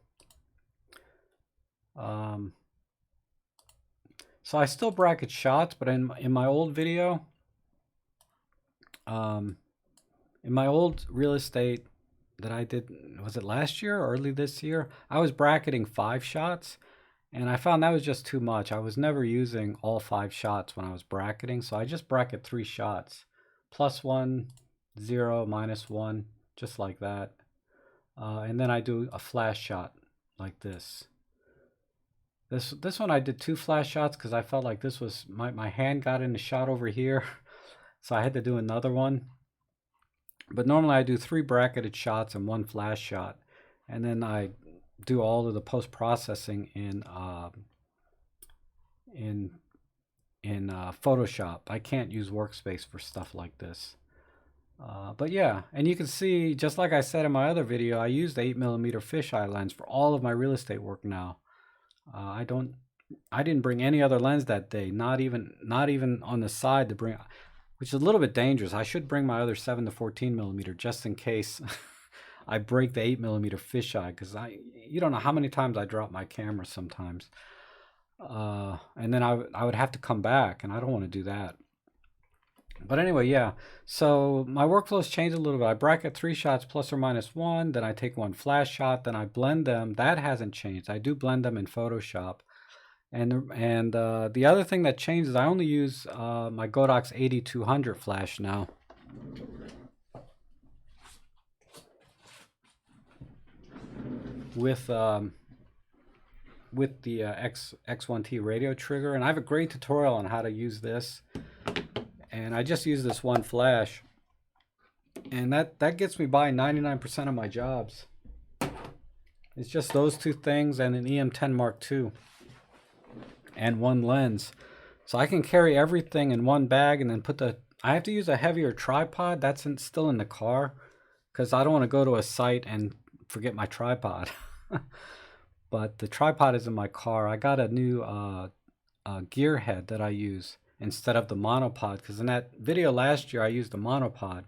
So I still bracket shots, but in my old video, in my old real estate that I did, was it last year or early this year? I was bracketing 5 shots, and I found that was just too much. I was never using all 5 shots when I was bracketing, so I just bracket 3 shots. +1, 0, -1, just like that. And then I do a flash shot like this. This one I did 2 flash shots because I felt like this was, my hand got in the shot over here. So I had to do another one. But normally I do 3 bracketed shots and 1 flash shot. And then I do all of the post-processing in Photoshop. I can't use Workspace for stuff like this. But yeah, and you can see, just like I said in my other video, I used the 8mm fisheye lens for all of my real estate work now. I didn't bring any other lens that day, not even on the side to bring, which is a little bit dangerous. I should bring my other 7 to 14mm just in case I break the 8mm fisheye, because you don't know how many times I drop my camera sometimes. And then I would have to come back, and I don't want to do that. But anyway, yeah, so my workflow's changed a little bit. I bracket 3 shots ±1, then I take 1 flash shot, then I blend them. That hasn't changed. I do blend them in Photoshop. And the other thing that changed is I only use my Godox 8200 flash now. With the X1T radio trigger, and I have a great tutorial on how to use this. And I just use this 1 flash, and that gets me by 99% of my jobs. It's just those 2 things and an EM10 Mark II and 1 lens. So I can carry everything in 1 bag, and then I have to use a heavier tripod. That's still in the car because I don't want to go to a site and forget my tripod. But the tripod is in my car. I got a new Gearhead that I use instead of the monopod, because in that video last year I used the monopod,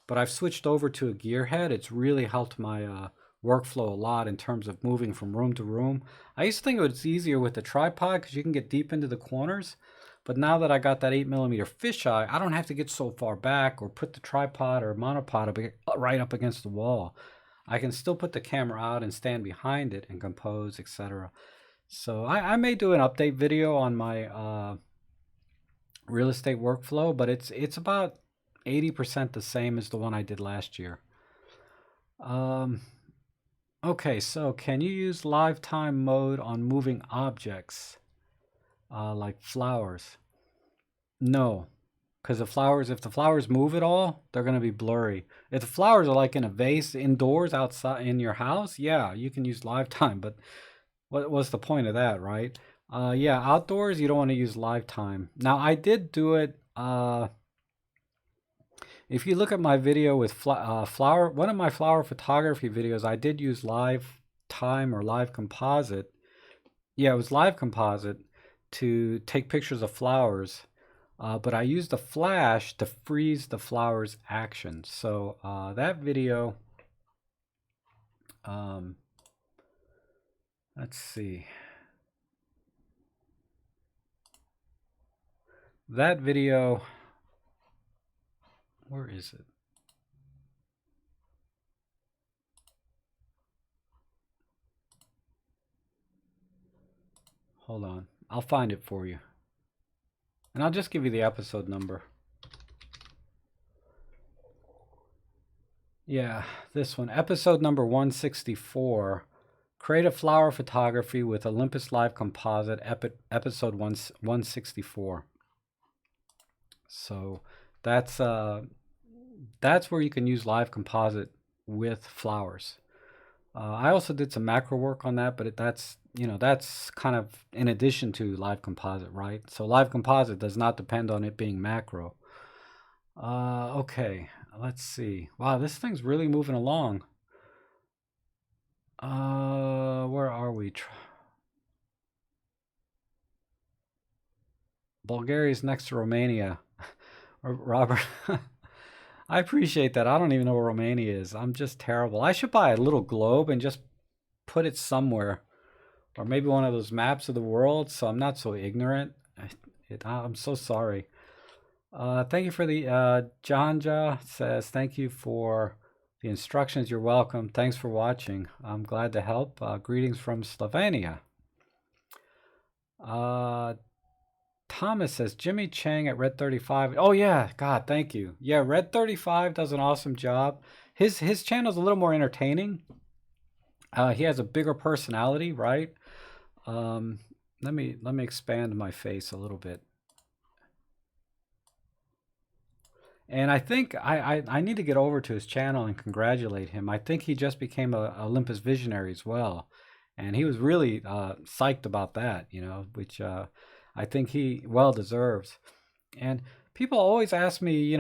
but I've switched over to a Gearhead. It's really helped my workflow a lot in terms of moving from room to room. I used to think it was easier with the tripod because you can get deep into the corners, but now that I got that 8mm fisheye, I don't have to get so far back or put the tripod or monopod right up against the wall. I can still put the camera out and stand behind it and compose, etc. So I may do an update video on my real estate workflow, but it's about 80% the same as the one I did last year. Okay, so can you use lifetime mode on moving objects like flowers? No, because if the flowers move at all, they're going to be blurry. If the flowers are like in a vase indoors outside in your house, yeah, you can use lifetime, but what's the point of that, right? Yeah, outdoors, you don't want to use lifetime. Now, I did do it. If you look at my video with one of my flower photography videos, I did use lifetime time or live composite. Yeah, it was live composite to take pictures of flowers. But I used the flash to freeze the flower's action. So that video, let's see. That video, where is it? Hold on, I'll find it for you. And I'll just give you the episode number. Yeah, this one, episode number 164. Create a flower photography with Olympus Live Composite, episode 164. So that's where you can use live composite with flowers. I also did some macro work on that, but that's kind of in addition to live composite, right? So live composite does not depend on it being macro. Okay, let's see. Wow, this thing's really moving along. Where are we? Bulgaria's next to Romania. Robert, I appreciate that. I don't even know where Romania is. I'm just terrible. I should buy a little globe and just put it somewhere. Or maybe one of those maps of the world so I'm not so ignorant. I'm so sorry. Thank you for the Janja says thank you for the instructions. You're welcome. Thanks for watching. I'm glad to help. Greetings from Slovenia. Thomas says Jimmy Chang at Red 35. Oh yeah, God, thank you. Yeah, Red 35 does an awesome job. His channel's a little more entertaining. He has a bigger personality, right? Let me expand my face a little bit. And I think I need to get over to his channel and congratulate him. I think he just became a Olympus visionary as well. And he was really psyched about that, which I think he well deserves. And people always ask me,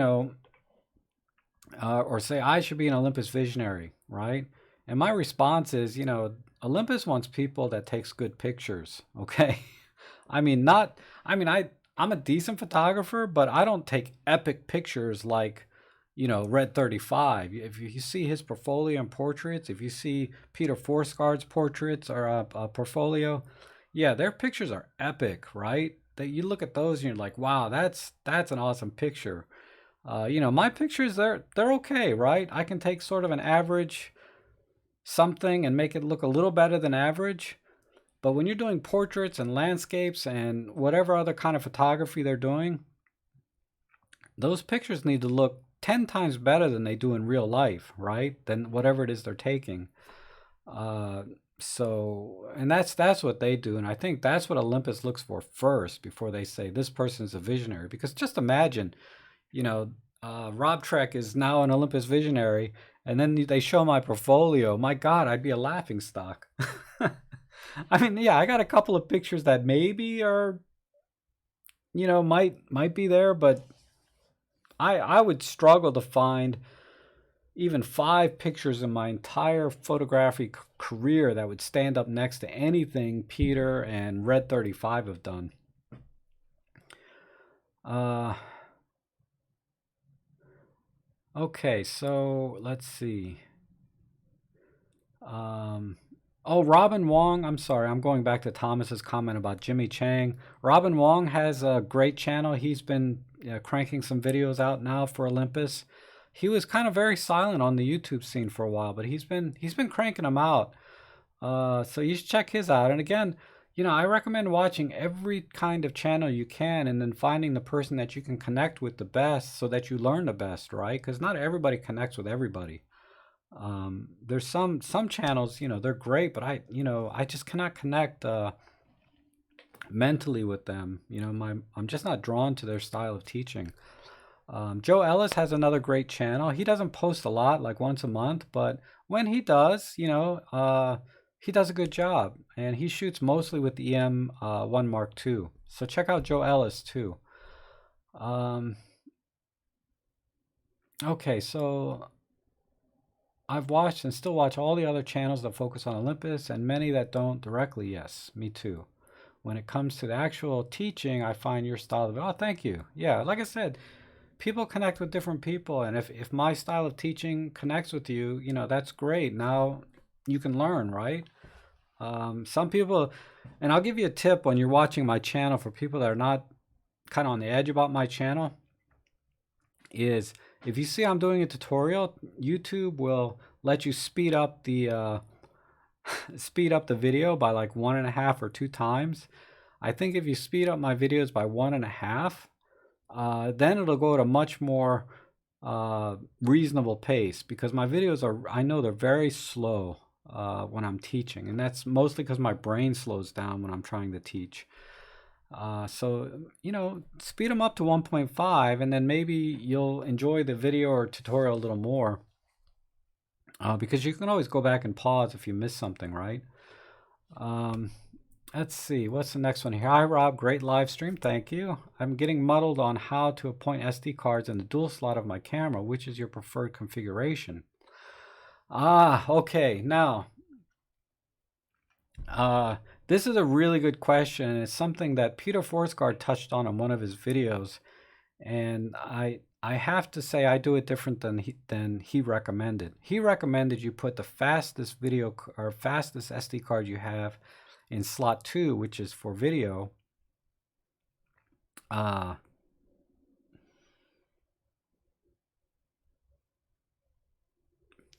or say I should be an Olympus visionary, right? And my response is, Olympus wants people that takes good pictures, okay? I'm a decent photographer, but I don't take epic pictures like, Red 35. If you see his portfolio and portraits, if you see Peter Forsgaard's portraits or portfolio, yeah, their pictures are epic, right? That you look at those and you're like, wow, that's an awesome picture. My pictures, they're okay, right? I can take sort of an average something and make it look a little better than average. But when you're doing portraits and landscapes and whatever other kind of photography they're doing, those pictures need to look 10 times better than they do in real life, right? Than whatever it is they're taking. So, and that's what they do. And I think that's what Olympus looks for first before they say this person is a visionary. Because just imagine, Rob Trek is now an Olympus visionary, and then they show my portfolio. My God, I'd be a laughing stock. Yeah, I got a couple of pictures that maybe are, might be there, but I would struggle to find even 5 pictures in my entire photography career that would stand up next to anything Peter and Red 35 have done. Okay, so let's see. Oh, Robin Wong. I'm sorry. I'm going back to Thomas's comment about Jimmy Chang. Robin Wong has a great channel. He's been cranking some videos out now for Olympus. He was kind of very silent on the YouTube scene for a while, but he's been cranking them out. So you should check his out. And again, I recommend watching every kind of channel you can and then finding the person that you can connect with the best so that you learn the best, right? Because not everybody connects with everybody. There's some channels, they're great, but I just cannot connect mentally with them. I'm just not drawn to their style of teaching. Joe Ellis has another great channel. He doesn't post a lot, like once a month, but when he does, he does a good job, and he shoots mostly with the EM1 Mark II. So check out Joe Ellis too. Okay, so I've watched and still watch all the other channels that focus on Olympus and many that don't directly. Yes, me too. When it comes to the actual teaching, I find your style of, oh, thank you. Yeah, like I said, people connect with different people. And if my style of teaching connects with you, you know, that's great. Now you can learn, right? Some people, and I'll give you a tip when you're watching my channel for people that are not kind of on the edge about my channel, is if you see I'm doing a tutorial, YouTube will let you speed up the video by like 1.5 or 2 times. I think if you speed up my videos by 1.5, then it'll go at a much more reasonable pace, because my videos are, I know they're very slow when I'm teaching, and that's mostly because my brain slows down when I'm trying to teach. So, you know, speed them up to 1.5, and then maybe you'll enjoy the video or tutorial a little more, because you can always go back and pause if you miss something, right? Let's see, what's the next one here? Hi, Rob, great live stream, thank you. I'm getting muddled on how to appoint SD cards in the dual slot of my camera. Which is your preferred configuration? Okay, now, this is a really good question, and it's something that Peter Forsgaard touched on one of his videos, and I have to say I do it different than he recommended. He recommended you put the fastest fastest SD card you have in slot 2, which is for video.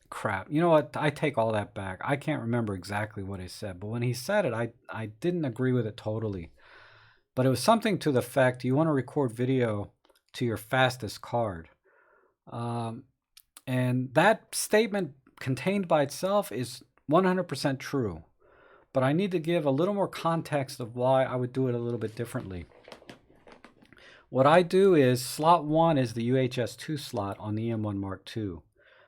Crap. You know what? I take all that back. I can't remember exactly what he said, but when he said it, I didn't agree with it totally. But it was something to the effect, you want to record video to your fastest card. And that statement contained by itself is 100% true. But I need to give a little more context of why I would do it a little bit differently. What I do is slot 1 is the UHS-2 slot on the EM1 Mark II.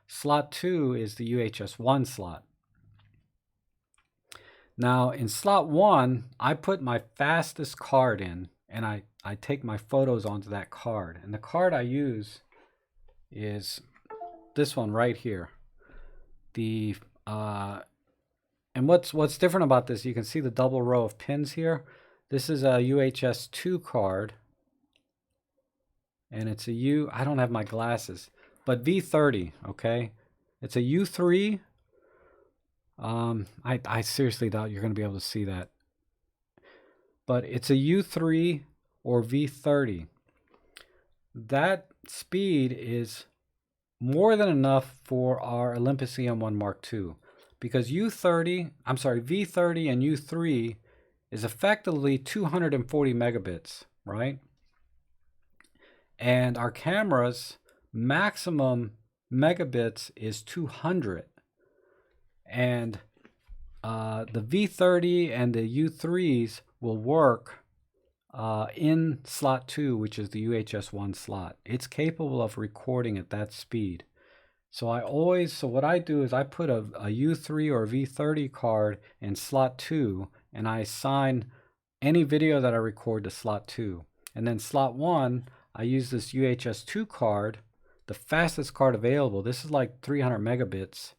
Slot 2 is the UHS-1 slot. Now in slot 1, I put my fastest card in, and I take my photos onto that card. And the card I use is this one right here. And what's different about this, you can see the double row of pins here. This is a UHS-2 card, and it's a I don't have my glasses, but V30, okay? It's a U3. I seriously doubt you're going to be able to see that. But it's a U3 or V30. That speed is more than enough for our Olympus EM1 Mark II. Because V30 and U3 is effectively 240 megabits, right? And our camera's maximum megabits is 200. And the V30 and the U3s will work in slot 2, which is the UHS-1 slot. It's capable of recording at that speed. So what I do is I put a U3 or V30 card in slot 2, and I assign any video that I record to slot 2. And then slot 1, I use this UHS-2 card, the fastest card available. This is like 300 megabits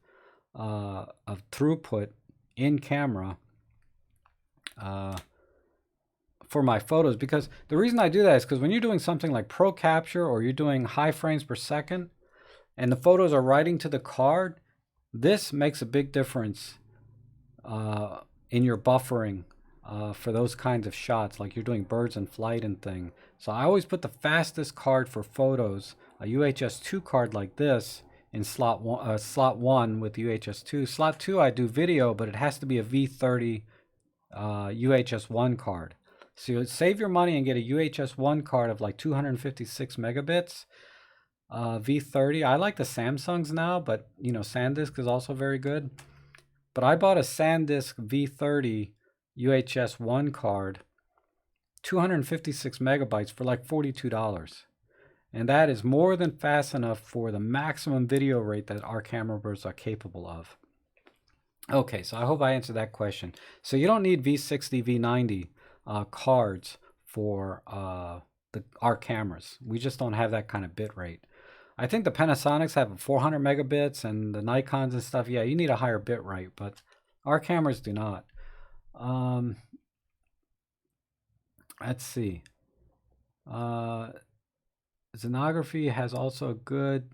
of throughput in camera for my photos. Because the reason I do that is because when you're doing something like pro capture, or you're doing high frames per second, and the photos are writing to the card, this makes a big difference in your buffering for those kinds of shots, like you're doing birds in flight and thing. So I always put the fastest card for photos, a UHS-2 card like this, in slot 1 with UHS-2. Slot 2 I do video, but it has to be a V30 UHS-1 card. So you save your money and get a UHS-1 card of like 256 megabits. V30. I like the Samsungs now, but you know, SanDisk is also very good. But I bought a SanDisk V30 UHS-1 card, 256 megabytes for like $42. And that is more than fast enough for the maximum video rate that our cameras are capable of. Okay, so I hope I answered that question. So you don't need V60, V90 cards for our cameras. We just don't have that kind of bit rate. I think the Panasonics have 400 megabits and the Nikons and stuff. Yeah, you need a higher bit rate, but our cameras do not. Let's see. Xenography has also a good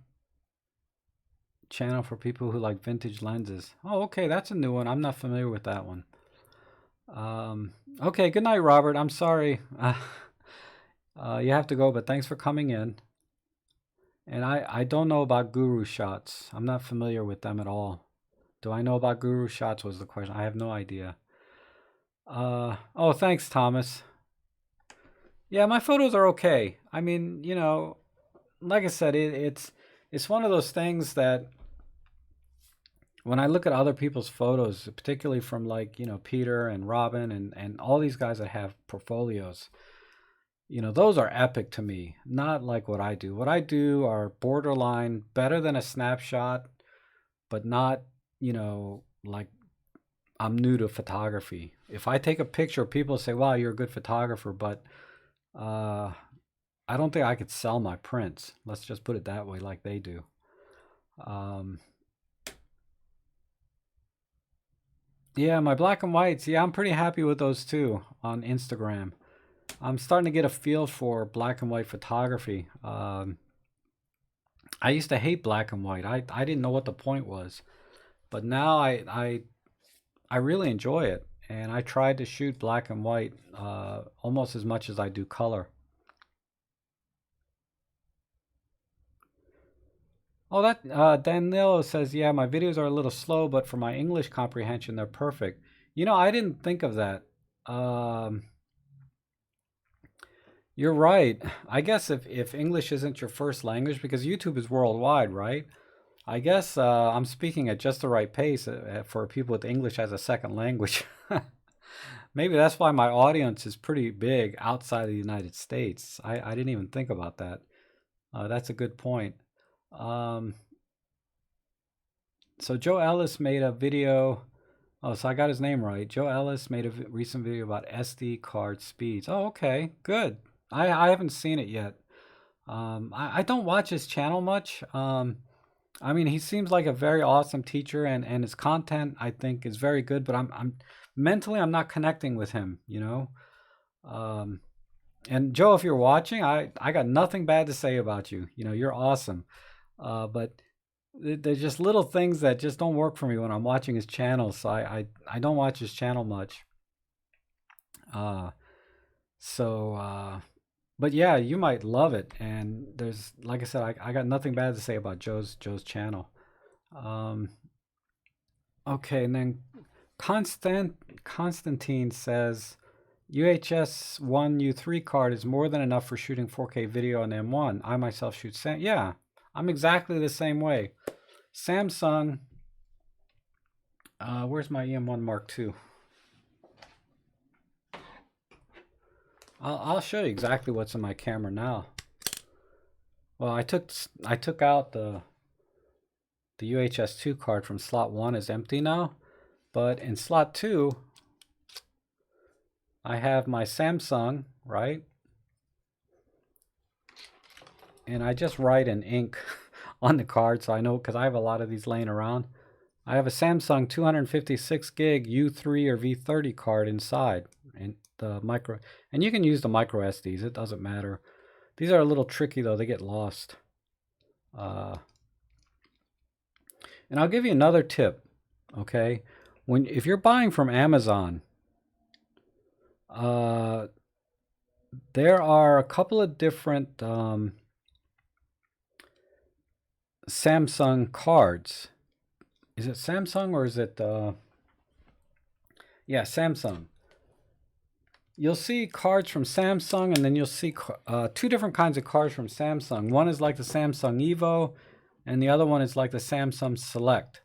channel for people who like vintage lenses. Oh, okay, that's a new one. I'm not familiar with that one. Okay, good night, Robert. I'm sorry you have to go, but thanks for coming in. And I don't know about Guru Shots. I'm not familiar with them at all. Do I know about Guru Shots was the question. I have no idea. Oh, thanks, Thomas. Yeah, my photos are okay. I mean, you know, like I said, it's one of those things that when I look at other people's photos, particularly from like, you know, Peter and Robin and all these guys that have portfolios, you know, those are epic to me, not like what I do. What I do are borderline better than a snapshot, but not, you know, like I'm new to photography. If I take a picture, people say, wow, you're a good photographer, but I don't think I could sell my prints. Let's just put it that way, like they do. Yeah, my black and whites. Yeah, I'm pretty happy with those too on Instagram. I'm starting to get a feel for black and white photography. I used to hate black and white. I didn't know what the point was, but now I really enjoy it, and I try to shoot black and white almost as much as I do color. Oh, that Danilo says, yeah, my videos are a little slow, but for my English comprehension, they're perfect. You know, I didn't think of that. Um, you're right. I guess if English isn't your first language, because YouTube is worldwide, right? I guess I'm speaking at just the right pace for people with English as a second language. Maybe that's why my audience is pretty big outside of the United States. I didn't even think about that. That's a good point. Um, so Joe Ellis made a video. Oh, so I got his name right. Joe Ellis made a recent video about SD card speeds. Oh, okay, good. I haven't seen it yet. I don't watch his channel much. I mean, he seems like a very awesome teacher, and his content I think is very good. But I'm mentally I'm not connecting with him. You know. And Joe, if you're watching, I got nothing bad to say about you. You know, you're awesome. But there's just little things that just don't work for me when I'm watching his channel. So I don't watch his channel much. Uh, but yeah, you might love it. And there's, like I said, I got nothing bad to say about Joe's channel. Okay, and then Constantine says UHS-1 U3 card is more than enough for shooting 4K video on M1. I myself shoot yeah, I'm exactly the same way. Samsung, where's my EM1 Mark II? I'll show you exactly what's in my camera now. Well, I took out the UHS-2 card from slot 1 is empty now, but in slot 2 I have my Samsung, right? And I just write in ink on the card so I know, because I have a lot of these laying around. I have a Samsung 256 gig U3 or V30 card inside, and the micro, and you can use the micro SDs, it doesn't matter. These are a little tricky though, they get lost. And I'll give you another tip, okay? If you're buying from Amazon, there are a couple of different Samsung cards. Is it Samsung or is it yeah, Samsung. You'll see cards from Samsung, and then you'll see two different kinds of cards from Samsung. One is like the Samsung Evo, and the other one is like the Samsung Select.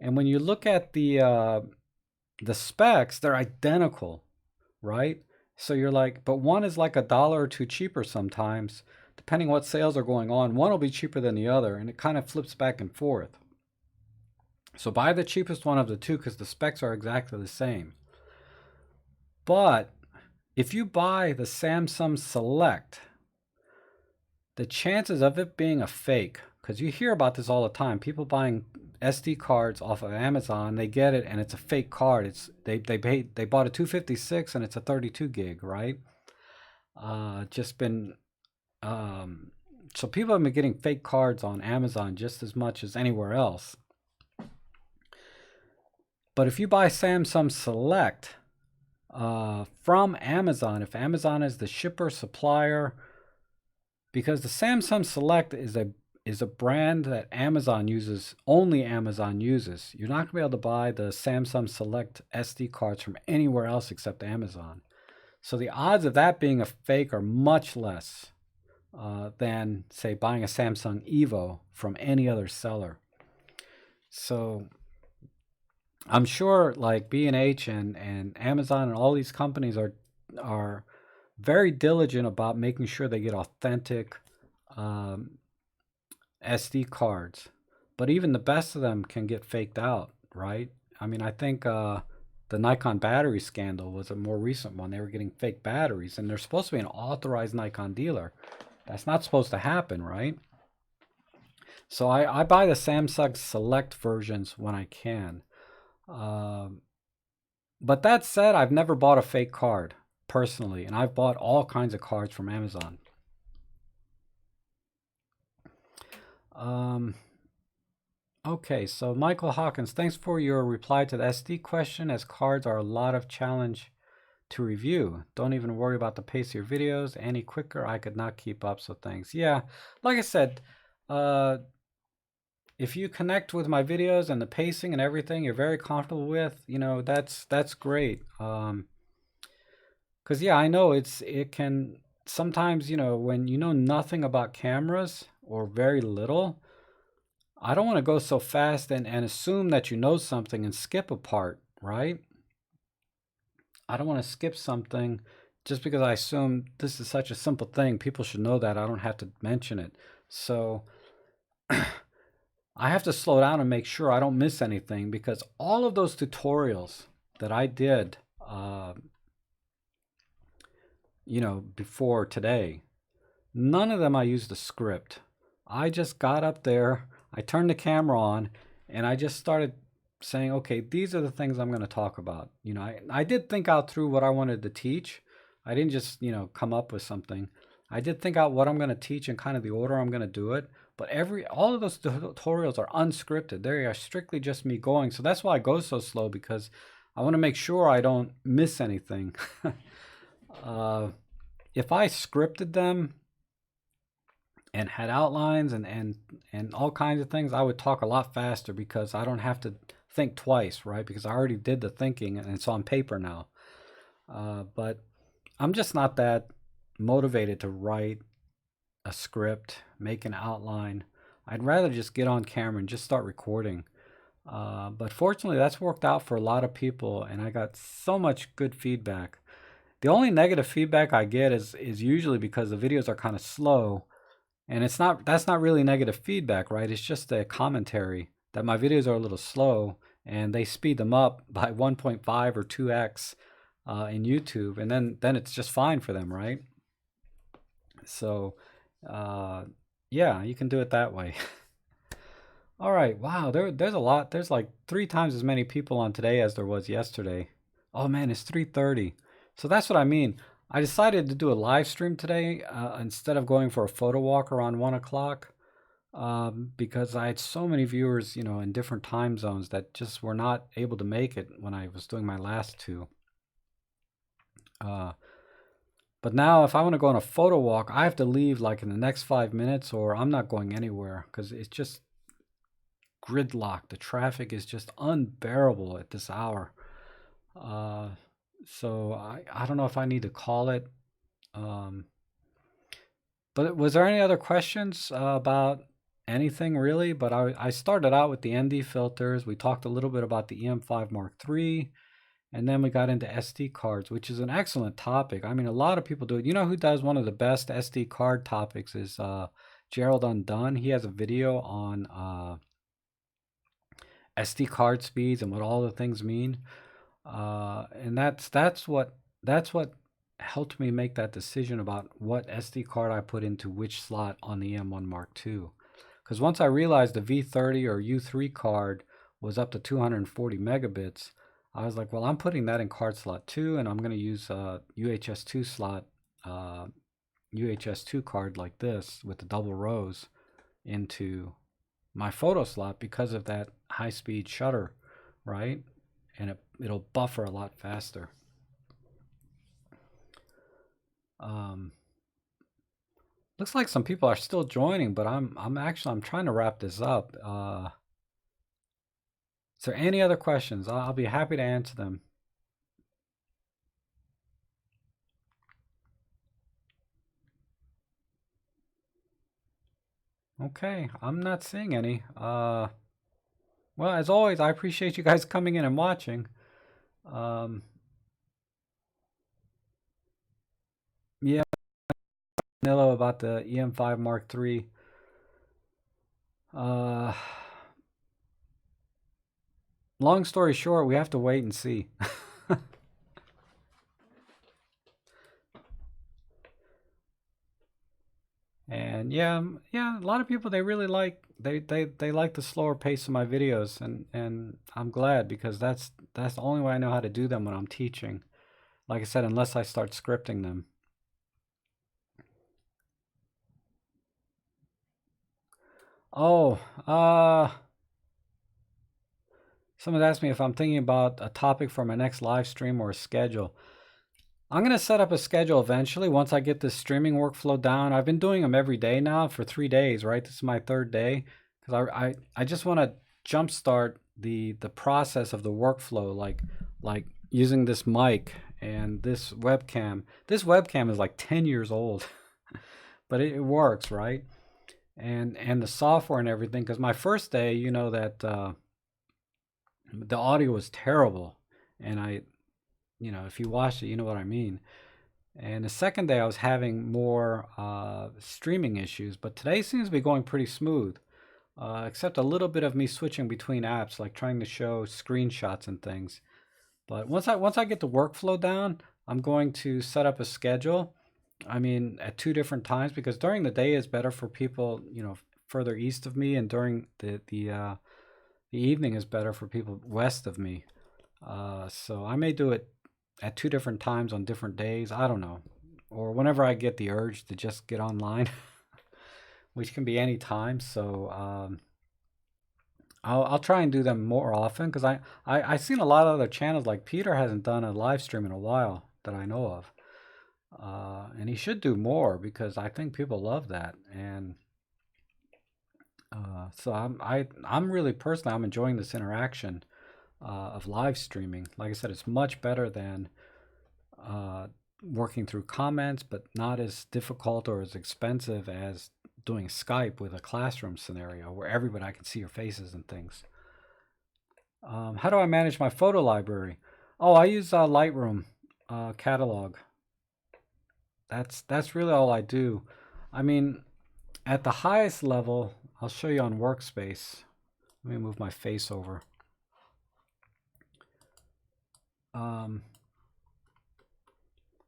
And when you look at the specs, they're identical, right? So you're like, but one is like $1 or $2 cheaper sometimes, depending what sales are going on. One will be cheaper than the other, and it kind of flips back and forth. So buy the cheapest one of the two because the specs are exactly the same. But if you buy the Samsung Select, the chances of it being a fake, because you hear about this all the time, people buying SD cards off of Amazon, they get it and it's a bought a 256 and it's a 32 gig, right? Just been so people have been getting fake cards on Amazon just as much as anywhere else. But if you buy Samsung Select from Amazon, if Amazon is the shipper supplier, because the Samsung Select is a brand that Amazon uses, only Amazon uses. You're not going to be able to buy the Samsung Select SD cards from anywhere else except Amazon. So the odds of that being a fake are much less than, say, buying a Samsung Evo from any other seller. So I'm sure like B&H and Amazon and all these companies are very diligent about making sure they get authentic SD cards. But even the best of them can get faked out, right? I mean, I think the Nikon battery scandal was a more recent one. They were getting fake batteries, and they're supposed to be an authorized Nikon dealer. That's not supposed to happen, right? So I buy the Samsung Select versions when I can. But that said, I've never bought a fake card personally, and I've bought all kinds of cards from Amazon. Okay, so Michael Hawkins, thanks for your reply to the SD question, as cards are a lot of challenge to review. Don't even worry about the pace of your videos. Any quicker, I could not keep up, so thanks. Yeah, like I said, if you connect with my videos and the pacing and everything you're very comfortable with, you know, that's great. Because yeah, I know it can sometimes, you know, when you know nothing about cameras or very little, I don't want to go so fast and assume that you know something and skip a part, right? I don't want to skip something just because I assume this is such a simple thing. People should know that. I don't have to mention it. So I have to slow down and make sure I don't miss anything, because all of those tutorials that I did, you know, before today, none of them I used a script. I just got up there, I turned the camera on, and I just started saying, okay, these are the things I'm going to talk about. You know, I did think out through what I wanted to teach. I didn't just, you know, come up with something. I did think out what I'm going to teach and kind of the order I'm going to do it. But all of those tutorials are unscripted. They are strictly just me going. So that's why I go so slow, because I want to make sure I don't miss anything. If I scripted them and had outlines and all kinds of things, I would talk a lot faster, because I don't have to think twice, right? Because I already did the thinking and it's on paper now. But I'm just not that motivated to write a script, make an outline. I'd rather just get on camera and just start recording. But fortunately, that's worked out for a lot of people, and I got so much good feedback. The only negative feedback I get is usually because the videos are kind of slow, and that's not really negative feedback, right? It's just a commentary that my videos are a little slow, and they speed them up by 1.5 or 2x in YouTube, and then it's just fine for them, right? So yeah, you can do it that way. All right, wow, there's a lot. There's like 3 times as many people on today as there was yesterday. Oh man, it's 3:30. So that's what I mean. I decided to do a live stream today instead of going for a photo walk around 1 o'clock, because I had so many viewers, you know, in different time zones that just were not able to make it when I was doing my last 2. But now if I want to go on a photo walk, I have to leave like in the next 5 minutes, or I'm not going anywhere, because it's just gridlocked. The traffic is just unbearable at this hour. So I don't know if I need to call it. But was there any other questions about anything really? But I started out with the ND filters. We talked a little bit about the EM5 Mark III. And then we got into SD cards, which is an excellent topic. I mean, a lot of people do it. You know who does one of the best SD card topics is Gerald Undone. He has a video on SD card speeds and what all the things mean. And that's what helped me make that decision about what SD card I put into which slot on the EM1 Mark II. Because once I realized the V30 or U3 card was up to 240 megabits, I was like, well, I'm putting that in card slot 2, and I'm going to use UHS2 slot, UHS2 card like this with the double rows into my photo slot because of that high-speed shutter, right? And it'll buffer a lot faster. Looks like some people are still joining, but I'm trying to wrap this up. Is there any other questions? I'll be happy to answer them. Okay, I'm not seeing any. Well, as always, I appreciate you guys coming in and watching. Yeah, Nilo about the EM5 Mark III. Long story short, we have to wait and see. And yeah, a lot of people, they really like they like the slower pace of my videos, and I'm glad, because that's the only way I know how to do them when I'm teaching. Like I said, unless I start scripting them. Oh, someone asked me if I'm thinking about a topic for my next live stream or a schedule. I'm going to set up a schedule eventually once I get this streaming workflow down. I've been doing them every day now for 3 days, right? This is my 3rd day, because I just want to jumpstart the process of the workflow, like using this mic and this webcam. This webcam is like 10 years old, but it works, right? And the software and everything, because my first day, you know that the audio was terrible, and if you watched it, you know what I mean. And the second day I was having more streaming issues, but today seems to be going pretty smooth, except a little bit of me switching between apps, like trying to show screenshots and things. But once I get the workflow down, I'm going to set up a schedule. I mean, at 2 different times, because during the day is better for people, further east of me, and during the evening is better for people west of me. So I may do it at 2 different times on different days. I don't know. Or whenever I get the urge to just get online, which can be any time. So I'll try and do them more often, because I've seen a lot of other channels, like Peter hasn't done a live stream in a while that I know of. And he should do more, because I think people love that. And so I'm really personally, I'm enjoying this interaction of live streaming. Like I said, it's much better than working through comments, but not as difficult or as expensive as doing Skype with a classroom scenario where everybody, I can see your faces and things. How do I manage my photo library? Oh, I use Lightroom catalog. That's really all I do. I mean, at the highest level, I'll show you on Workspace. Let me move my face over.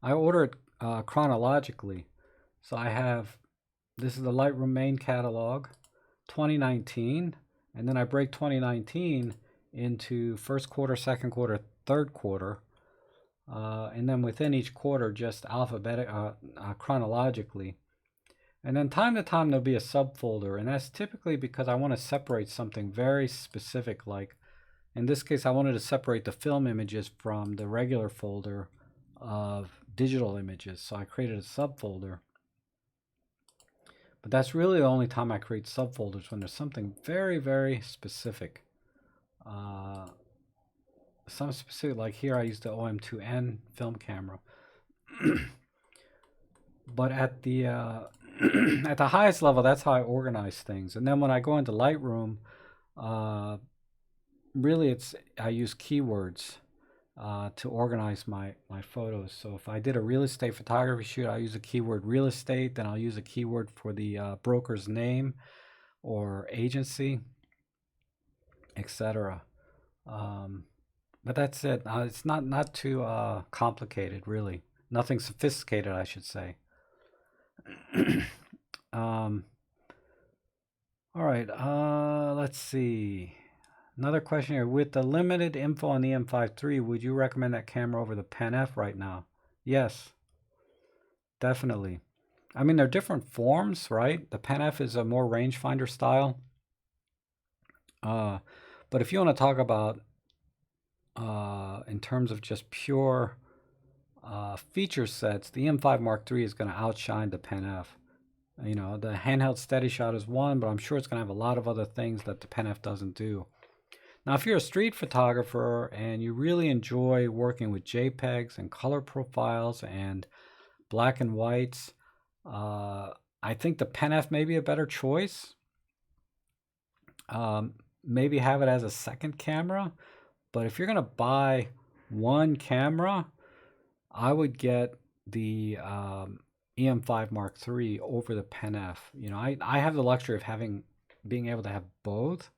I order it chronologically. So I have, this is the Lightroom main catalog, 2019, and then I break 2019 into 1st quarter, 2nd quarter, 3rd quarter, and then within each quarter, just chronologically. And then time to time, there'll be a subfolder, and that's typically because I want to separate something very specific. Like in this case, I wanted to separate the film images from the regular folder of digital images, so I created a subfolder. But that's really the only time I create subfolders, when there's something very, very specific. Some specific, like here I used the OM2N film camera. But at the at the highest level, that's how I organize things. And then when I go into Lightroom, really I use keywords to organize my photos. So if I did a real estate photography shoot, I'll use a keyword real estate, then I'll use a keyword for the broker's name or agency, etc. But that's it. It's not too complicated, really. Nothing sophisticated, I should say. All right, let's see. Another question here. With the limited info on the EM5 III, would you recommend that camera over the Pan F right now? Yes, definitely. I mean, they're different forms, right? The Pan F is a more rangefinder style. But if you want to talk about in terms of just pure feature sets, the EM5 Mark III is going to outshine the Pan F. You know, the handheld steady shot is one, but I'm sure it's going to have a lot of other things that the Pan F doesn't do. Now, if you're a street photographer and you really enjoy working with JPEGs and color profiles and black and whites, I think the Pan F may be a better choice. Maybe have it as a second camera, but if you're going to buy one camera, I would get the EM5 Mark III over the Pan F. You know, I have the luxury of being able to have both.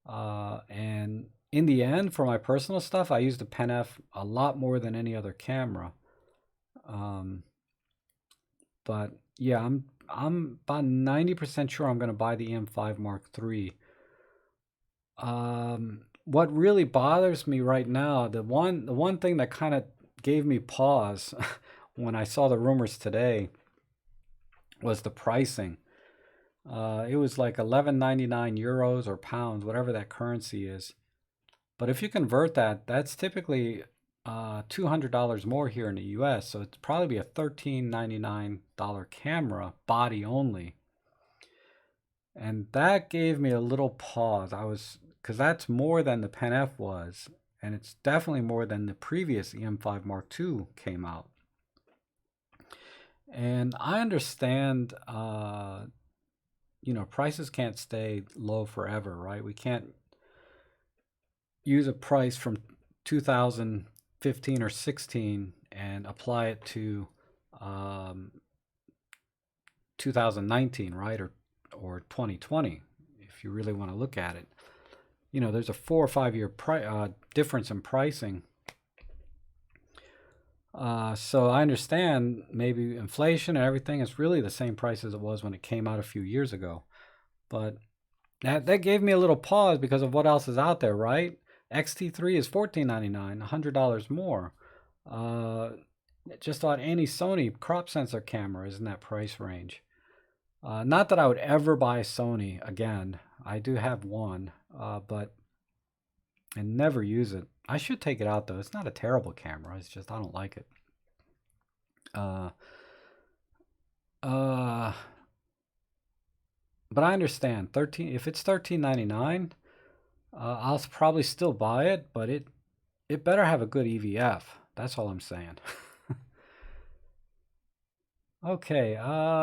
And in the end, for my personal stuff, I use the Pan F a lot more than any other camera. But yeah, I'm about 90% sure I'm going to buy the EM5 Mark III. What really bothers me right now, the one thing that kind of gave me pause when I saw the rumors today was the pricing. It was like 11.99 euros or pounds, whatever that currency is. But if you convert that, that's typically $200 more here in the US. So it's probably be a $13.99 camera, body only. And that gave me a little pause. Because that's more than the Pan F was. And it's definitely more than the previous EM5 Mark II came out. And I understand, you know, prices can't stay low forever, right? We can't use a price from 2015 or 16 and apply it to 2019, right? Or 2020, if you really want to look at it. You know, there's a 4 or 5 year difference in pricing. So I understand maybe inflation and everything is really the same price as it was when it came out a few years ago. But that gave me a little pause because of what else is out there, right? XT3 is $14.99, $100 more. Just about any Sony crop sensor camera is in that price range. Not that I would ever buy Sony again. I do have one, but I never use it. I should take it out though. It's not a terrible camera. It's just I don't like it. But I understand if it's $13.99, I'll probably still buy it, but it better have a good EVF. That's all I'm saying. Okay,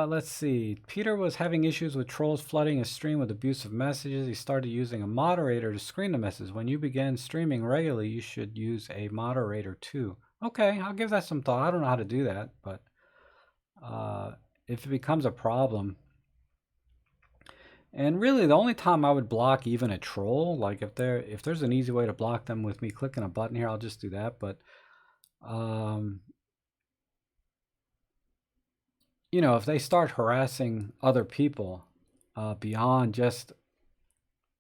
let's see. Peter was having issues with trolls flooding his stream with abusive messages. He started using a moderator to screen the messages. When you begin streaming regularly, you should use a moderator too. Okay, I'll give that some thought. I don't know how to do that, but if it becomes a problem. And really, the only time I would block even a troll, like if there's an easy way to block them with me clicking a button here, I'll just do that. But you know, if they start harassing other people beyond just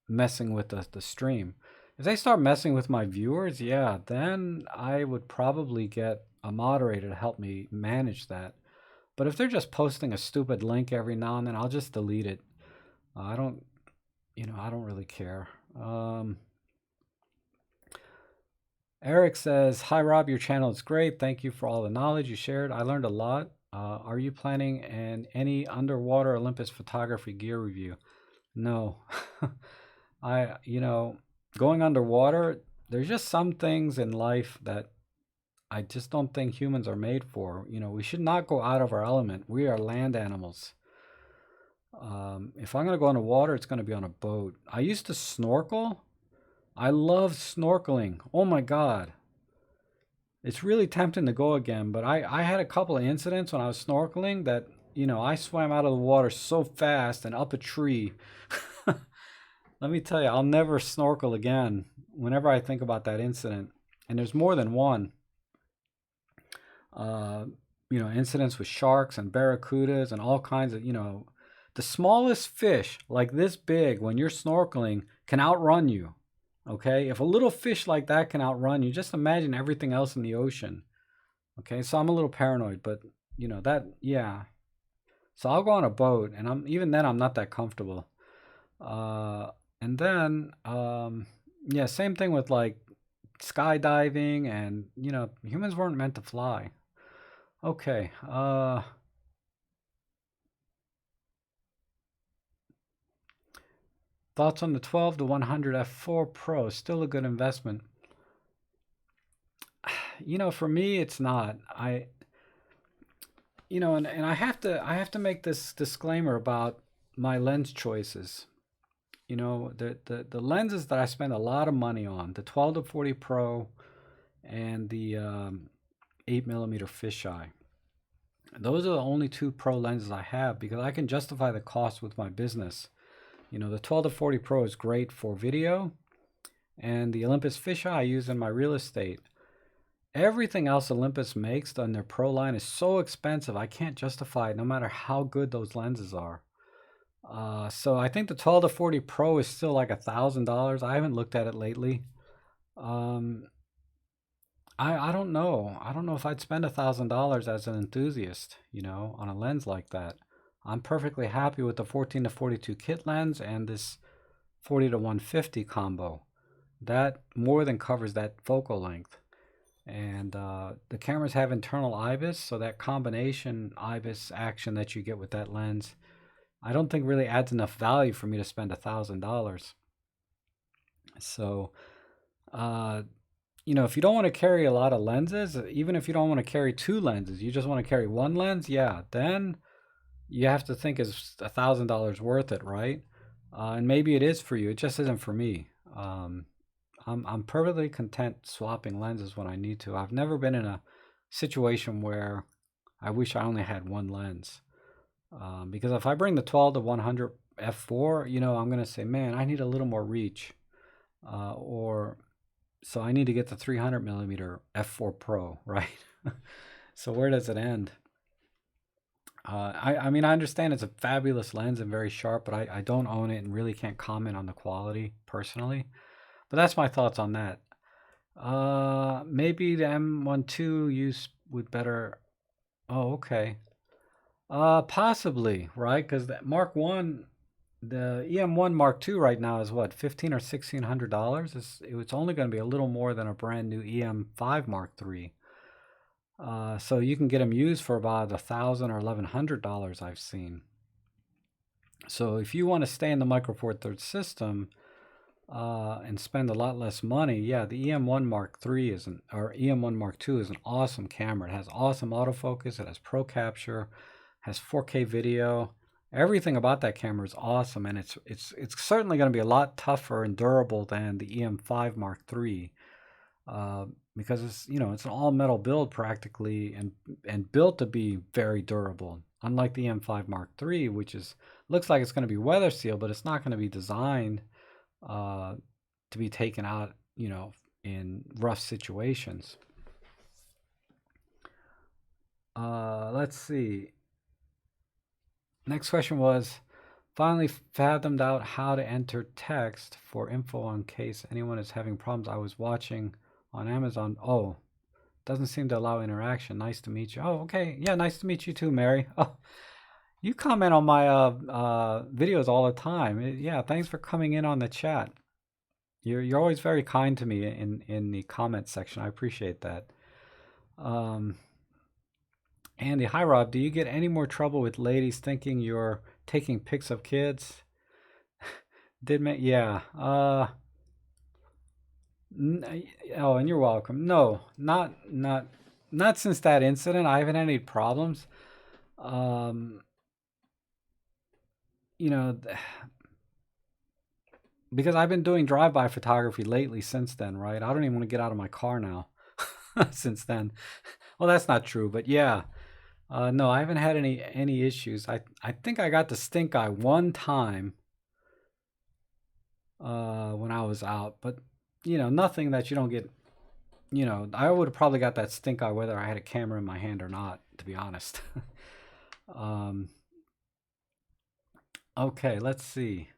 messing with the stream, if they start messing with my viewers, yeah, then I would probably get a moderator to help me manage that. But if they're just posting a stupid link every now and then, I'll just delete it. I don't really care. Eric says, "Hi Rob, your channel is great. Thank you for all the knowledge you shared. I learned a lot. Are you planning any underwater Olympus photography gear review?" No. Going underwater, there's just some things in life that I just don't think humans are made for. You know, we should not go out of our element. We are land animals. If I'm going to go underwater, it's going to be on a boat. I used to snorkel. I love snorkeling. Oh my God. It's really tempting to go again, but I had a couple of incidents when I was snorkeling that, you know, I swam out of the water so fast and up a tree. Let me tell you, I'll never snorkel again whenever I think about that incident. And there's more than one. Incidents with sharks and barracudas and all kinds of, the smallest fish like this big when you're snorkeling can outrun you. Okay, if a little fish like that can outrun you, just imagine everything else in the ocean. Okay, so I'm a little paranoid, but yeah. So I'll go on a boat, and even then I'm not that comfortable. And then yeah, same thing with like skydiving, and humans weren't meant to fly. Okay. Thoughts on the 12 to 100 f4 Pro? Still a good investment. For me, it's not. And I have to make this disclaimer about my lens choices. The lenses that I spend a lot of money on, the 12 to 40 Pro and the 8mm fisheye. Those are the only two Pro lenses I have because I can justify the cost with my business. The 12 to 40 Pro is great for video, and the Olympus fisheye I use in my real estate. Everything else Olympus makes on their Pro line is so expensive, I can't justify it no matter how good those lenses are. So I think the 12 to 40 Pro is still like $1,000. I haven't looked at it lately. I don't know. I don't know if I'd spend $1,000 as an enthusiast, on a lens like that. I'm perfectly happy with the 14 to 42 kit lens and this 40 to 150 combo. That more than covers that focal length. And the cameras have internal IBIS, so that combination IBIS action that you get with that lens, I don't think really adds enough value for me to spend $1,000. So, if you don't want to carry a lot of lenses, even if you don't want to carry two lenses, you just want to carry one lens, yeah, then you have to think is $1,000 worth it, right? And maybe it is for you. It just isn't for me. I'm perfectly content swapping lenses when I need to. I've never been in a situation where I wish I only had one lens. Because if I bring the 12 to 100 f4, I'm going to say, man, I need a little more reach. So I need to get the 300mm f4 Pro, right? So where does it end? I mean, I understand it's a fabulous lens and very sharp, but I don't own it and really can't comment on the quality personally. But that's my thoughts on that. Maybe the M1 II use would better. Oh, okay. Possibly, right? Because the Mark One, the EM1 Mark II right now is what, $1,500 or $1,600? It's only going to be a little more than a brand new EM5 Mark III. So you can get them used for about $1,000 or $1,100 I've seen. So if you want to stay in the Micro Four Thirds system and spend a lot less money, yeah, the EM1 Mark III or EM1 Mark II is an awesome camera. It has awesome autofocus. It has Pro Capture, has 4K video. Everything about that camera is awesome, and it's certainly going to be a lot tougher and durable than the EM5 Mark III. Because it's an all metal build practically, and built to be very durable. Unlike the EM5 Mark III, which looks like it's going to be weather sealed, but it's not going to be designed to be taken out, in rough situations. Let's see. Next question was, finally fathomed out how to enter text for info in case anyone is having problems. I was watching on Amazon. Oh, doesn't seem to allow interaction. Nice to meet you. Oh, okay. Yeah, nice to meet you too, Mary. Oh, you comment on my videos all the time. Yeah, thanks for coming in on the chat. You're always very kind to me in the comment section. I appreciate that. Andy, hi Rob. Do you get any more trouble with ladies thinking you're taking pics of kids? Yeah. Oh, and you're welcome. No, not since that incident. I haven't had any problems. Because I've been doing drive-by photography lately since then, right? I don't even want to get out of my car now since then. Well, that's not true, but yeah. No, I haven't had any issues. I think I got the stink eye one time when I was out, but nothing that you don't get you know, I would have probably got that stink eye whether I had a camera in my hand or not, to be honest. um, okay, let's see.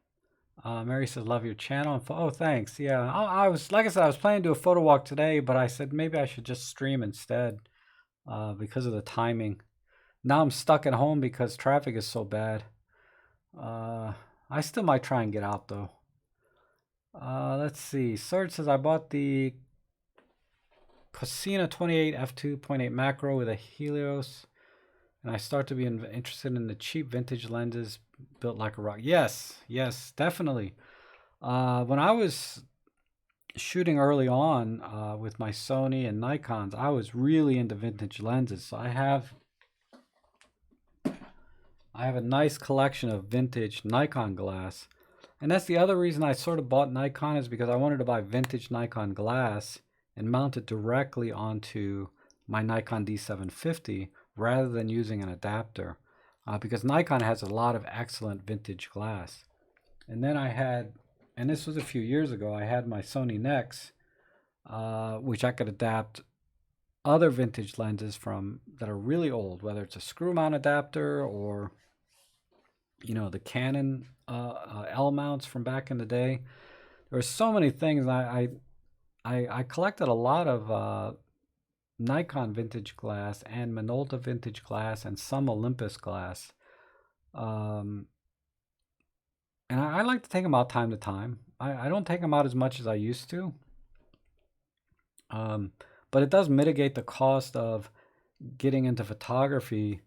Mary says, love your channel. Oh, thanks. Yeah, I was, like I said, I was planning to do a photo walk today, but I said maybe I should just stream instead because of the timing. Now I'm stuck at home because traffic is so bad. I still might try and get out though. Let's see. Serge says, I bought the Cosina 28 f2.8 macro with a Helios, and I start to be interested in the cheap vintage lenses built like a rock. Yes, yes, definitely. When I was shooting early on with my Sony and Nikons, I was really into vintage lenses. So I have a nice collection of vintage Nikon glass. And that's the other reason I sort of bought Nikon, is because I wanted to buy vintage Nikon glass and mount it directly onto my Nikon D750 rather than using an adapter, because Nikon has a lot of excellent vintage glass. And then I had, and this was a few years ago, I had my Sony Nex, which I could adapt other vintage lenses from that are really old, whether it's a screw mount adapter or, you know, the Canon L mounts from back in the day. There were so many things. I collected a lot of Nikon vintage glass and Minolta vintage glass and some Olympus glass. And I like to take them out time to time. I don't take them out as much as I used to. But it does mitigate the cost of getting into photography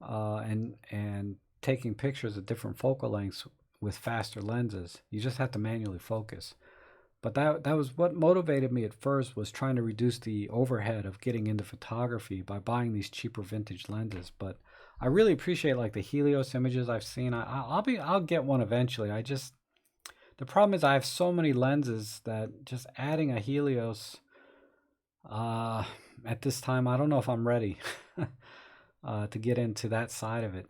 and taking pictures at different focal lengths with faster lenses. You just have to manually focus. But that was what motivated me at first, was trying to reduce the overhead of getting into photography by buying these cheaper vintage lenses. But I really appreciate like the Helios images I've seen. I'll get one eventually. The problem is I have so many lenses that just adding a Helios at this time, I don't know if I'm ready to get into that side of it.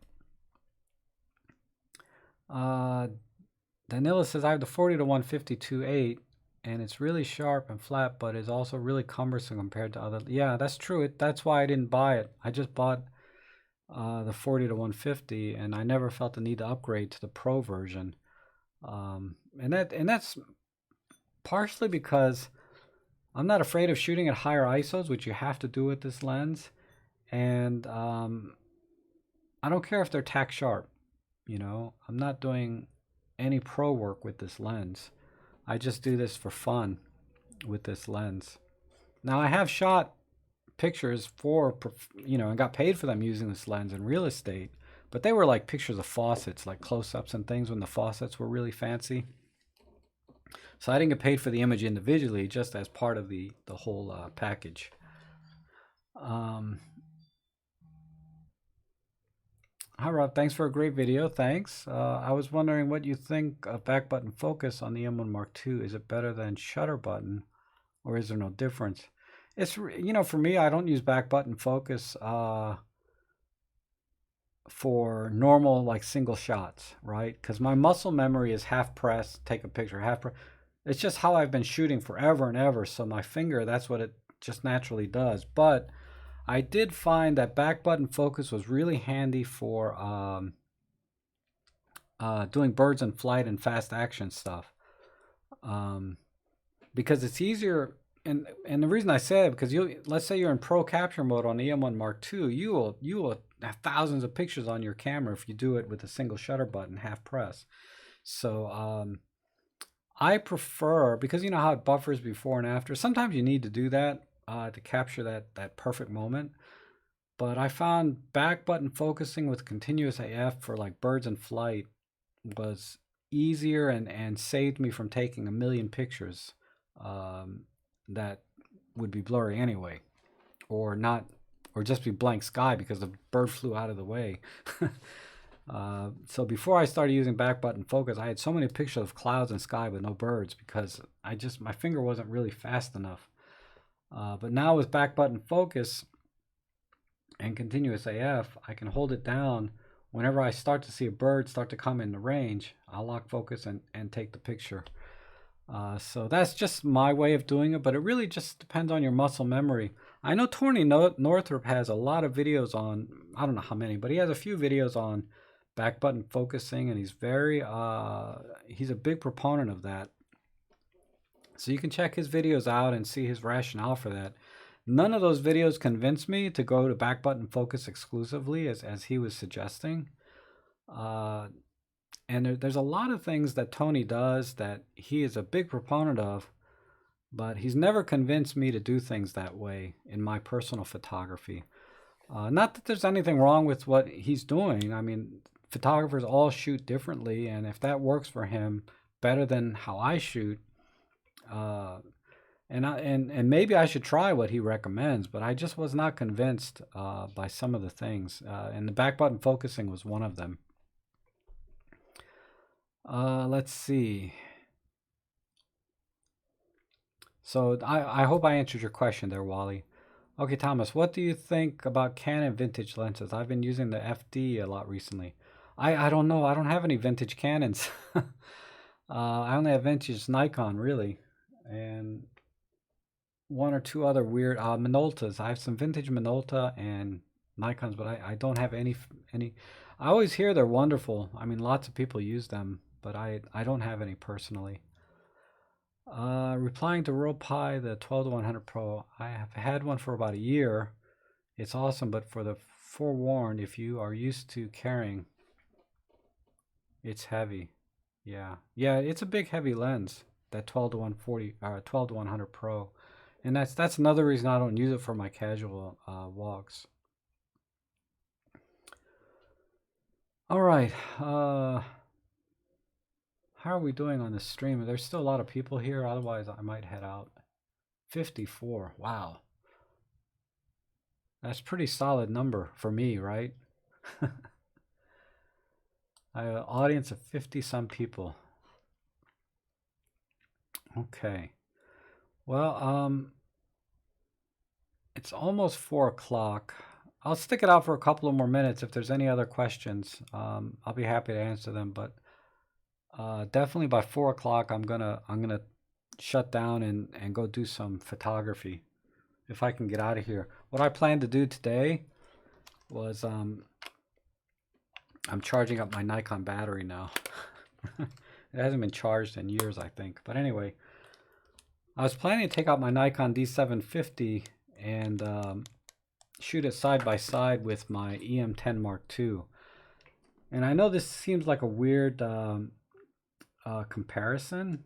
Danila says, I have the 40 to 150 2.8, and it's really sharp and flat, but it's also really cumbersome compared to other. Yeah, that's true. That's why I didn't buy it. I just bought the 40 to 150, and I never felt the need to upgrade to the Pro version. And that's partially because I'm not afraid of shooting at higher ISOs, which you have to do with this lens. And I don't care if they're tack sharp. You know, I'm not doing any pro work with this lens. I just do this for fun with this lens. Now, I have shot pictures for, you know, and got paid for them using this lens in real estate, but they were like pictures of faucets, like close-ups and things when the faucets were really fancy. So I didn't get paid for the image individually, just as part of the whole package. Hi Rob, thanks for a great video. Thanks. I was wondering what you think of back button focus on the EM1 Mark II. Is it better than shutter button, or is there no difference? It's, you know, for me, I don't use back button focus for normal, like single shots, right? Because my muscle memory is half press, take a picture, half press. It's just how I've been shooting forever and ever. So my finger, that's what it just naturally does. But I did find that back button focus was really handy for doing birds in flight and fast action stuff, because it's easier. And the reason I say it, because let's say you're in pro capture mode on the EM1 Mark II, you will have thousands of pictures on your camera if you do it with a single shutter button, half press. So I prefer, because you know how it buffers before and after. Sometimes you need to do that to capture that perfect moment. But I found back button focusing with continuous AF for like birds in flight was easier and saved me from taking a million pictures that would be blurry anyway, or not, or just be blank sky because the bird flew out of the way. So before I started using back button focus, I had so many pictures of clouds and sky with no birds because my finger wasn't really fast enough. But now with back button focus and continuous AF, I can hold it down. Whenever I start to see a bird start to come in the range, I'll lock focus and take the picture. So that's just my way of doing it, but it really just depends on your muscle memory. I know Tony Northrup has a lot of videos on, I don't know how many, but he has a few videos on back button focusing, and he's he's a big proponent of that. So you can check his videos out and see his rationale for that. None of those videos convinced me to go to back button focus exclusively, as he was suggesting. And there's a lot of things that Tony does that he is a big proponent of, but he's never convinced me to do things that way in my personal photography. Not that there's anything wrong with what he's doing. I mean, photographers all shoot differently, and if that works for him better than how I shoot, and maybe I should try what he recommends, but I just was not convinced by some of the things, and the back button focusing was one of them. Let's see. So I hope I answered your question there, Wally. Okay, Thomas, what do you think about Canon vintage lenses? I've been using the FD a lot recently. I don't know. I don't have any vintage Canons. I only have vintage Nikon, really. And one or two other weird Minoltas. I have some vintage Minolta and Nikons, but I don't have any. I always hear they're wonderful. I mean, lots of people use them, but I don't have any personally. Replying to RoPie, the 12-100 Pro, I have had one for about a year. It's awesome, but for the forewarned, if you are used to carrying, it's heavy. Yeah, it's a big heavy lens, that 12-140 or 12-100 Pro, and that's another reason I don't use it for my casual walks. All right. How are we doing on the stream? There's still a lot of people here. Otherwise, I might head out. 54. Wow. That's a pretty solid number for me, right? I have an audience of 50-some people. Okay. Well, it's almost 4 o'clock. I'll stick it out for a couple of more minutes. If there's any other questions, I'll be happy to answer them. But definitely by 4 o'clock, I'm gonna shut down and go do some photography, if I can get out of here. What I plan to do today was I'm charging up my Nikon battery now. It hasn't been charged in years, I think. But anyway, I was planning to take out my Nikon D750 and shoot it side by side with my EM10 Mark II. And I know this seems like a weird comparison,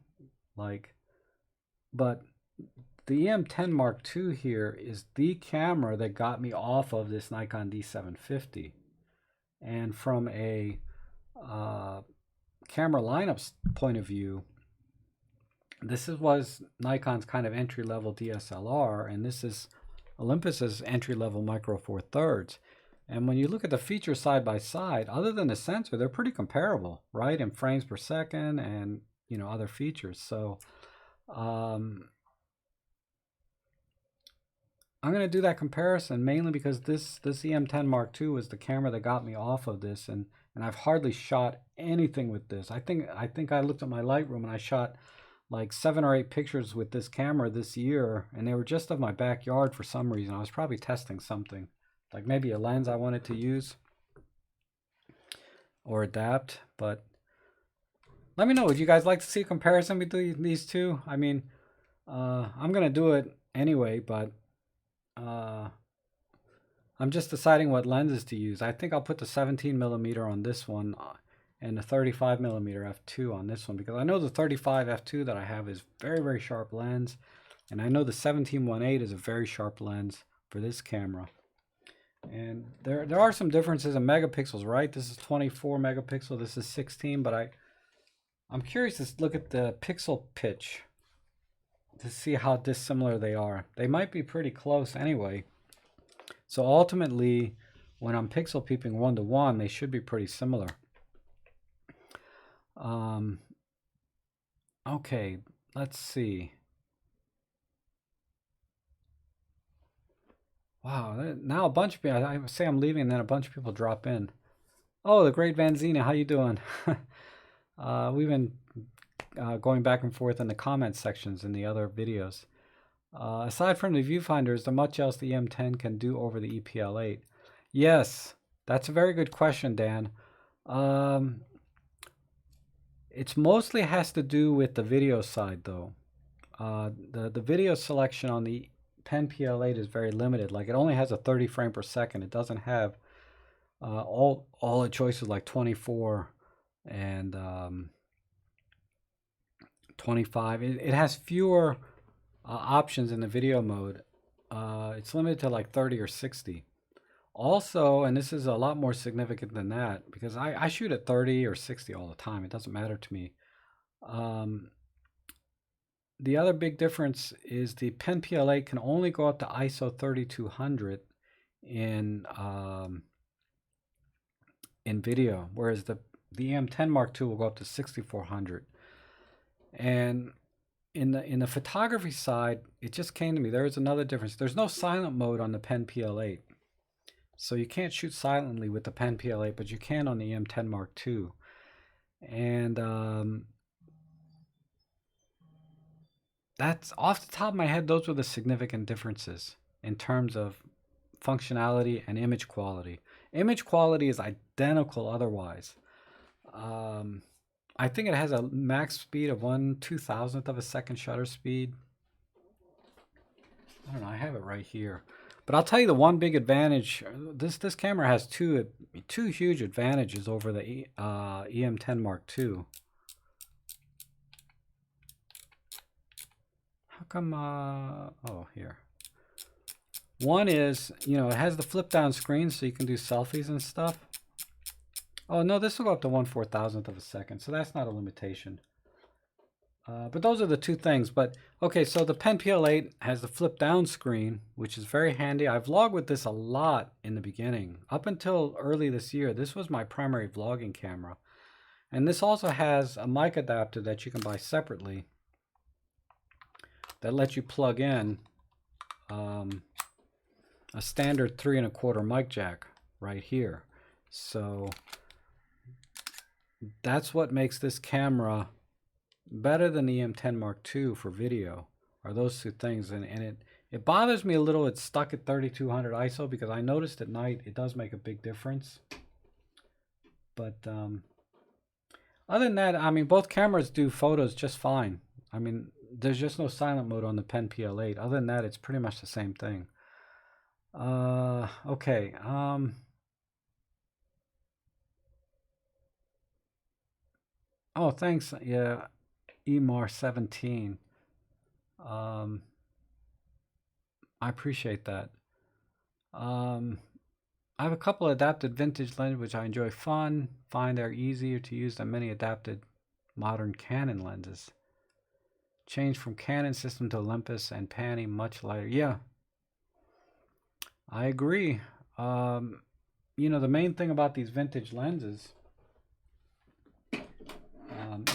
but the EM10 Mark II here is the camera that got me off of this Nikon D750. And from a camera lineup point of view, this was Nikon's kind of entry-level DSLR, and this is Olympus's entry-level Micro Four Thirds. And when you look at the features side by side, other than the sensor, they're pretty comparable, right? In frames per second and, you know, other features. So I'm going to do that comparison mainly because this EM10 Mark II was the camera that got me off of this, and I've hardly shot anything with this. I think I looked at my Lightroom and I shot like 7 or 8 pictures with this camera this year, and they were just of my backyard for some reason. I was probably testing something, like maybe a lens I wanted to use or adapt. But let me know, would you guys like to see a comparison between these two? I mean, I'm going to do it anyway, but I'm just deciding what lenses to use. I think I'll put the 17mm on this one and the 35mm f2 on this one, because I know the 35 f2 that I have is very, very sharp lens, and I know the 17-1.8 is a very sharp lens for this camera. And there are some differences in megapixels, right? This is 24 megapixel, this is 16, but I'm curious to look at the pixel pitch to see how dissimilar they are. They might be pretty close anyway. So ultimately, when I'm pixel peeping 1:1, they should be pretty similar. Okay, let's see. Wow, now a bunch of people, I say I'm leaving and then a bunch of people drop in. Oh, the great Vanzina, how you doing? We've been going back and forth in the comment sections in the other videos. Aside from the viewfinder, is there much else the EM10 can do over the EPL8? Yes, that's a very good question, Dan. It's mostly has to do with the video side, though. The video selection on the PenPL8 is very limited. Like, it only has a 30 frame per second. It doesn't have all the choices like 24 and 25. It has fewer options in the video mode. It's limited to like 30 or 60. Also, and this is a lot more significant than that, because I shoot at 30 or 60 all the time. It doesn't matter to me. The other big difference is the PenPL8 can only go up to ISO 3200 in video, whereas the EM10 Mark II will go up to 6400. And in the photography side, it just came to me, there is another difference. There's no silent mode on the PenPL8. So you can't shoot silently with the PenPL8, but you can on the EM10 Mark II. And that's off the top of my head, those were the significant differences in terms of functionality and image quality. Image quality is identical otherwise. I think it has a max speed of 1/2000th of a second shutter speed. I don't know, I have it right here. But I'll tell you the one big advantage, this camera has two huge advantages over the EM10 Mark II. How come, oh, here. One is, you know, it has the flip down screen so you can do selfies and stuff. Oh no, this will go up to 1/4000th of a second, so that's not a limitation. But those are the two things. But okay, so the PenPL8 has the flip down screen, which is very handy. I vlogged with this a lot in the beginning. Up until early this year, this was my primary vlogging camera. And this also has a mic adapter that you can buy separately that lets you plug in a standard 3 1/4 mic jack right here. So that's what makes this camera better than the EM10 Mark II for video, are those two things. And it bothers me a little it's stuck at 3200 ISO, because I noticed at night it does make a big difference. But other than that, I mean, both cameras do photos just fine. I mean, there's just no silent mode on the PenPL8. Other than that, it's pretty much the same thing. Okay. Oh, thanks. Yeah. EMAR17. I appreciate that. I have a couple of adapted vintage lenses which I enjoy. Find they're easier to use than many adapted modern Canon lenses. Change from Canon system to Olympus and Panny, much lighter. Yeah, I agree. You know, the main thing about these vintage lenses, you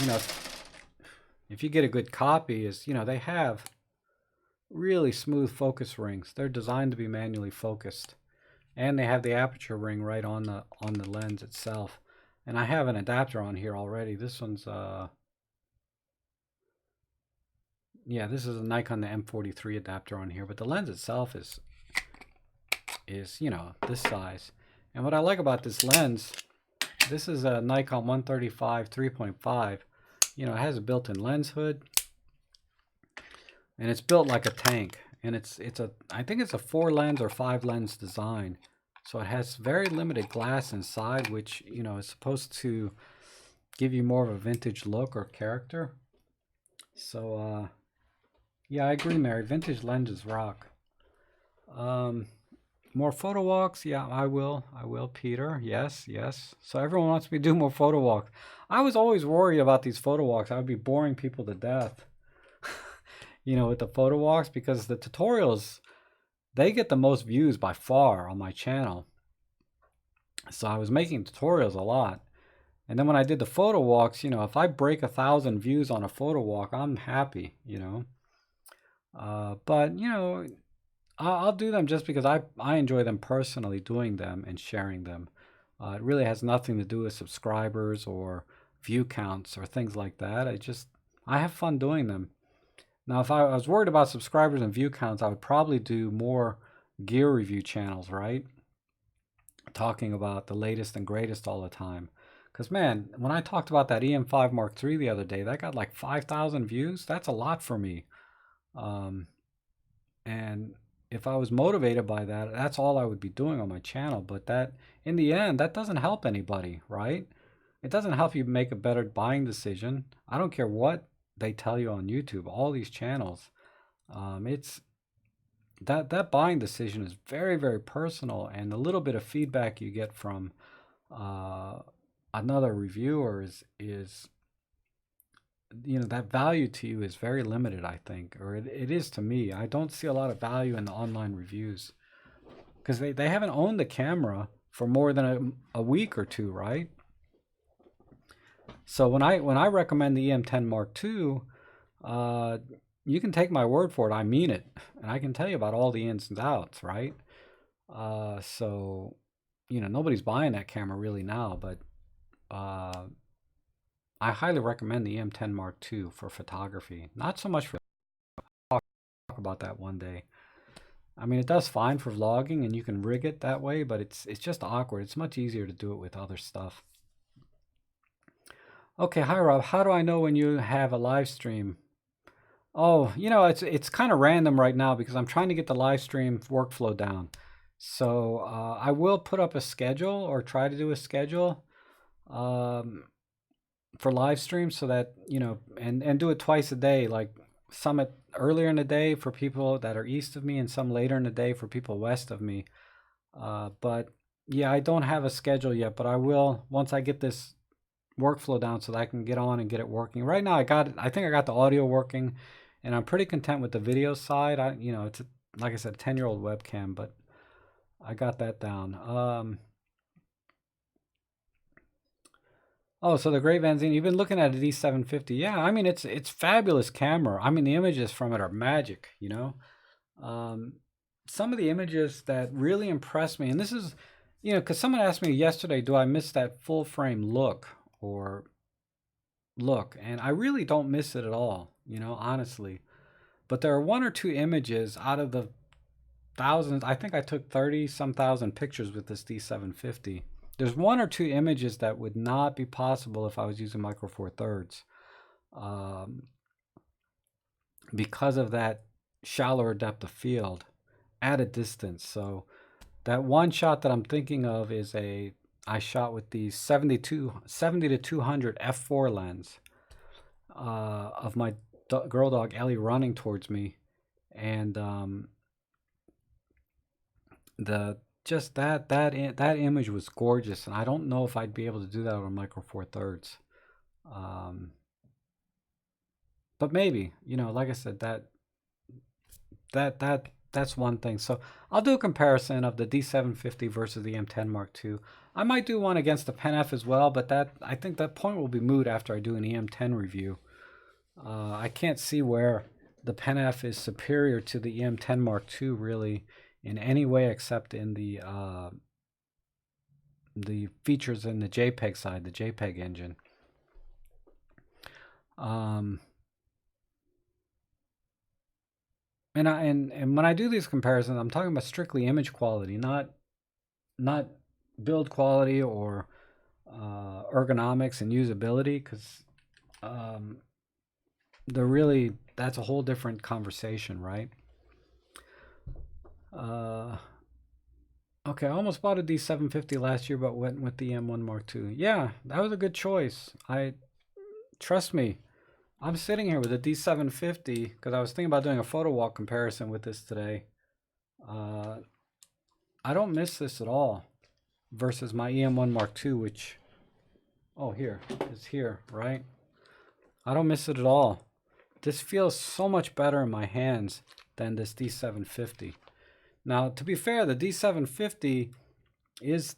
know, if you get a good copy, is, you know, they have really smooth focus rings. They're designed to be manually focused, and they have the aperture ring right on the lens itself. And I have an adapter on here already. This one's yeah, this is a Nikon the M43 adapter on here, but the lens itself is you know, this size. And what I like about this lens, this is a Nikon 135 3.5. You know, it has a built-in lens hood, and it's built like a tank. And I think it's a 4 lens or 5 lens design. So it has very limited glass inside, which, you know, is supposed to give you more of a vintage look or character. So yeah, I agree, Mary. Vintage lenses rock. More photo walks? Yeah, I will, Peter. Yes. So everyone wants me to do more photo walks. I was always worried about these photo walks. I would be boring people to death, you know, with the photo walks, because the tutorials, they get the most views by far on my channel. So I was making tutorials a lot. And then when I did the photo walks, you know, if I break 1,000 views on a photo walk, I'm happy, you know. But, you know, I'll do them just because I enjoy them personally, doing them and sharing them. It really has nothing to do with subscribers or view counts or things like that. I have fun doing them. Now, if I was worried about subscribers and view counts, I would probably do more gear review channels, right? Talking about the latest and greatest all the time. Because, man, when I talked about that EM5 Mark III the other day, that got like 5,000 views. That's a lot for me. And if I was motivated by that, that's all I would be doing on my channel. But that, in the end, that doesn't help anybody, right? It doesn't help you make a better buying decision. I don't care what they tell you on YouTube, all these channels. It's that buying decision is very, very personal, and the little bit of feedback you get from another reviewer is that value to you is very limited, I think, or it is to me. I don't see a lot of value in the online reviews because they haven't owned the camera for more than a week or two, right? So when I recommend the EM10 Mark II, you can take my word for it. I mean it, and I can tell you about all the ins and outs, right? So nobody's buying that camera really now, but I highly recommend the EM10 Mark II for photography. Not so much for talk about that one day. I mean, it does fine for vlogging, and you can rig it that way, but it's just awkward. It's much easier to do it with other stuff. Okay, hi Rob. How do I know when you have a live stream? Oh, it's kind of random right now because I'm trying to get the live stream workflow down. So I will put up a schedule or try to do a schedule for live streams so that, and do it twice a day, like some earlier in the day for people that are east of me and some later in the day for people west of me. But yeah, I don't have a schedule yet, but I will once I get this workflow down so that I can get on and get it working. Right now I think I got the audio working, and I'm pretty content with the video side. It's like I said, a 10-year-old webcam, but I got that down. Oh, so the Great Vanzine, you've been looking at a D750. Yeah, I mean, it's fabulous camera. I mean, the images from it are magic, Some of the images that really impressed me, and this is, because someone asked me yesterday, do I miss that full frame look? And I really don't miss it at all, honestly. But there are one or two images out of the thousands. I think I took 30-some thousand pictures with this D750. There's one or two images that would not be possible if I was using Micro Four Thirds, because of that shallower depth of field at a distance. So that one shot that I'm thinking of is I shot with the 70 to 200 f4 lens of my girl dog Ellie running towards me, and that image was gorgeous, and I don't know if I'd be able to do that on Micro Four Thirds, but maybe, like I said, that's one thing. So I'll do a comparison of the D750 versus the M10 Mark II. I might do one against the Pen F as well, but I think that point will be moot after I do an EM10 review. I can't see where the Pen F is superior to the EM10 Mark II really in any way except in the features in the JPEG side, the JPEG engine. And when I do these comparisons, I'm talking about strictly image quality, not build quality or ergonomics and usability, because that's a whole different conversation, right? Okay, I almost bought a D750 last year, but went with the EM1 Mark II. Yeah, that was a good choice. Trust me, I'm sitting here with a D750 because I was thinking about doing a photo walk comparison with this today. I don't miss this at all versus my EM1 Mark II, which, it's here, right? I don't miss it at all. This feels so much better in my hands than this D750. Now, to be fair, the D750 is,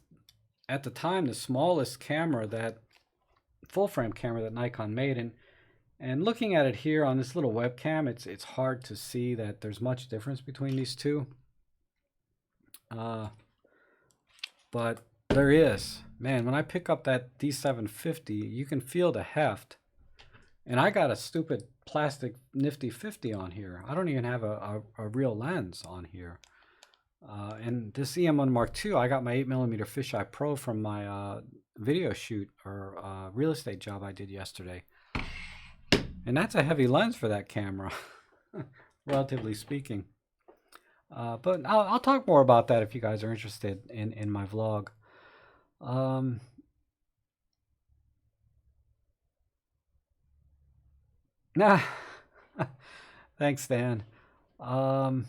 at the time, the smallest camera, that full-frame camera that Nikon made. And looking at it here on this little webcam, it's hard to see that there's much difference between these two. But there is. Man, when I pick up that D750, you can feel the heft. And I got a stupid plastic nifty 50 on here. I don't even have a real lens on here. And this EM1 Mark II, I got my 8mm fisheye pro from my video shoot or real estate job I did yesterday. And that's a heavy lens for that camera, relatively speaking. But I'll talk more about that if you guys are interested in my vlog. Nah, thanks, Dan. I'm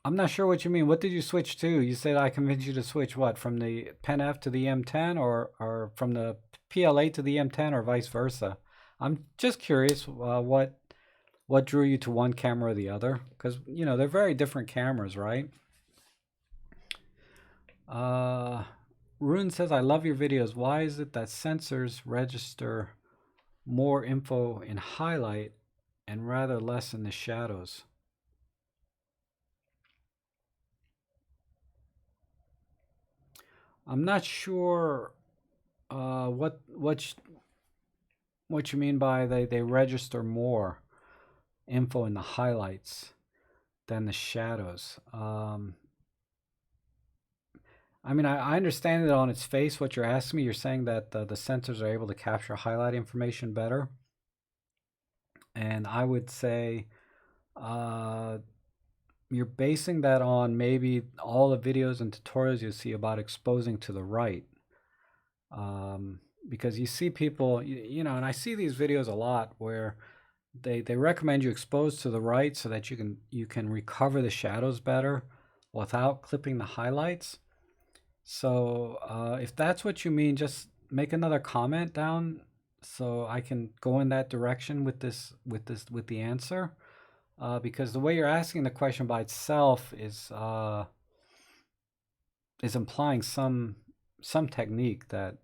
not sure what you mean. What did you switch to? You said I convinced you to switch what, from the Pen F to the EM10 or from the PL8 to the EM10 or vice versa? I'm just curious what drew you to one camera or the other, because you know they're very different cameras, right? Rune says, I love your videos. Why is it that sensors register more info in highlight and rather less in the shadows? I'm not sure what you mean by they register more info in the highlights than the shadows. I mean, I understand it on its face what you're asking me. You're saying that the sensors are able to capture highlight information better. And I would say you're basing that on maybe all the videos and tutorials you see about exposing to the right. Because you see people, you know, and I see these videos a lot where they recommend you expose to the right so that you can recover the shadows better without clipping the highlights. So if that's what you mean, just make another comment down so I can go in that direction with the answer. Because the way you're asking the question by itself is implying some technique that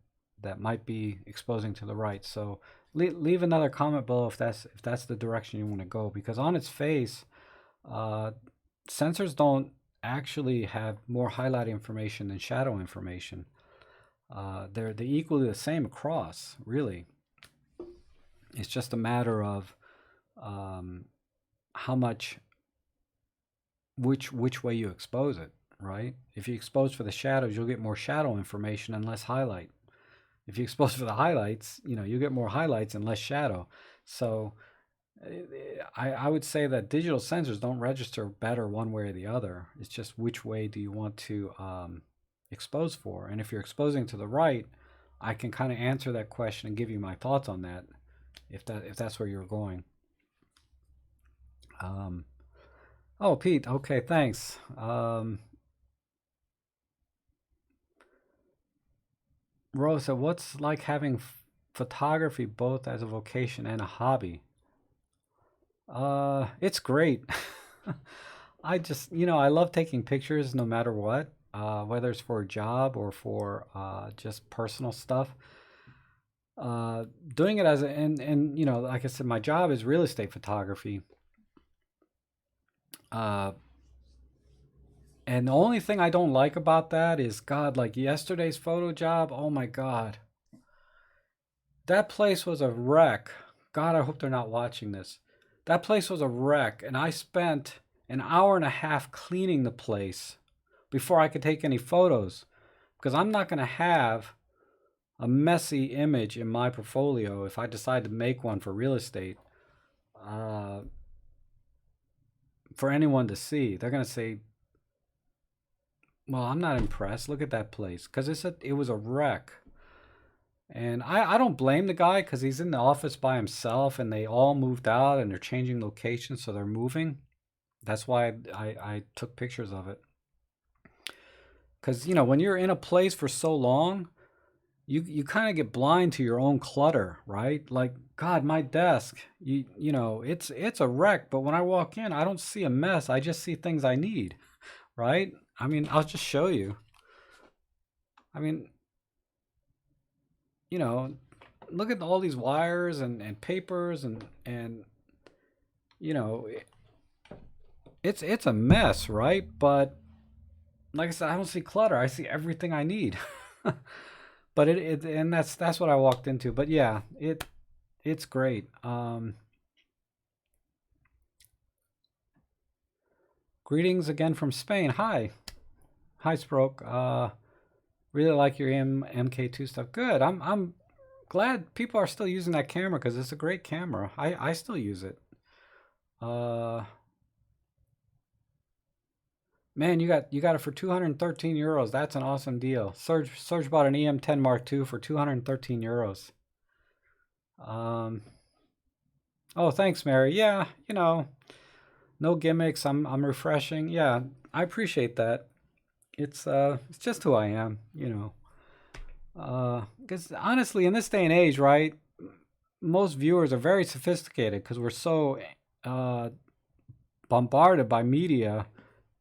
might be exposing to the right. So leave another comment below if that's the direction you want to go, because on its face, sensors don't actually have more highlight information than shadow information. They're equally the same across, really. It's just a matter of how much, which way you expose it, right? If you expose for the shadows, you'll get more shadow information and less highlight. If you expose for the highlights, you know, you get more highlights and less shadow. So I would say that digital sensors don't register better one way or the other. It's just which way do you want to expose for. And if you're exposing to the right, I can kind of answer that question and give you my thoughts on that, if that's where you're going. Oh, Pete, okay, thanks. Rosa, what's like having photography both as a vocation and a hobby? It's great. I just, you know, I love taking pictures no matter what, whether it's for a job or for just personal stuff. Doing it as and you know, like I said, my job is real estate photography. And the only thing I don't like about that is, God, like yesterday's photo job, oh my God. That place was a wreck. God, I hope they're not watching this. That place was a wreck, and I spent an hour and a half cleaning the place before I could take any photos, because I'm not going to have a messy image in my portfolio if I decide to make one for real estate for anyone to see. They're going to say, well, I'm not impressed. Look at that place, because it was a wreck. And I don't blame the guy, because he's in the office by himself and they all moved out and they're changing locations, so they're moving. That's why I took pictures of it. Because, you know, when you're in a place for so long, you kind of get blind to your own clutter, right? Like, God, my desk, you know, it's a wreck, but when I walk in, I don't see a mess. I just see things I need, right? I mean, I'll just show you. I mean, you know, look at all these wires and papers and you know, it's a mess, right? But like I said, I don't see clutter. I see everything I need. But and that's what I walked into. But yeah, It's great. Greetings again from Spain. Hi. Hi, Sproke. Really like your Mk2 stuff. Good. I'm glad people are still using that camera because it's a great camera. I still use it. Man, you got it for 213 euros. That's an awesome deal. Serge bought an EM10 Mark II for 213 euros. Oh, thanks, Mary. Yeah, no gimmicks. I'm refreshing. Yeah, I appreciate that. It's just who I am, Because honestly, in this day and age, right, most viewers are very sophisticated because we're so uh, bombarded by media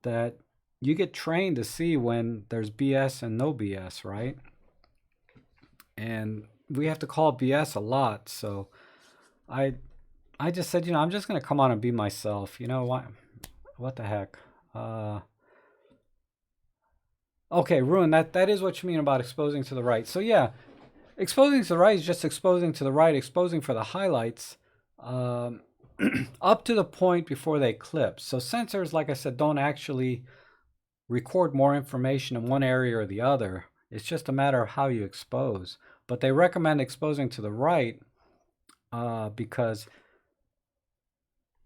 that you get trained to see when there's BS and no BS, right? And we have to call BS a lot. So I I just said, I'm just gonna come on and be myself. You know what the heck? Okay, Ruin, that is what you mean about exposing to the right. So yeah, exposing to the right is just exposing to the right, exposing for the highlights up to the point before they clip. So sensors, like I said, don't actually record more information in one area or the other. It's just a matter of how you expose. But they recommend exposing to the right because,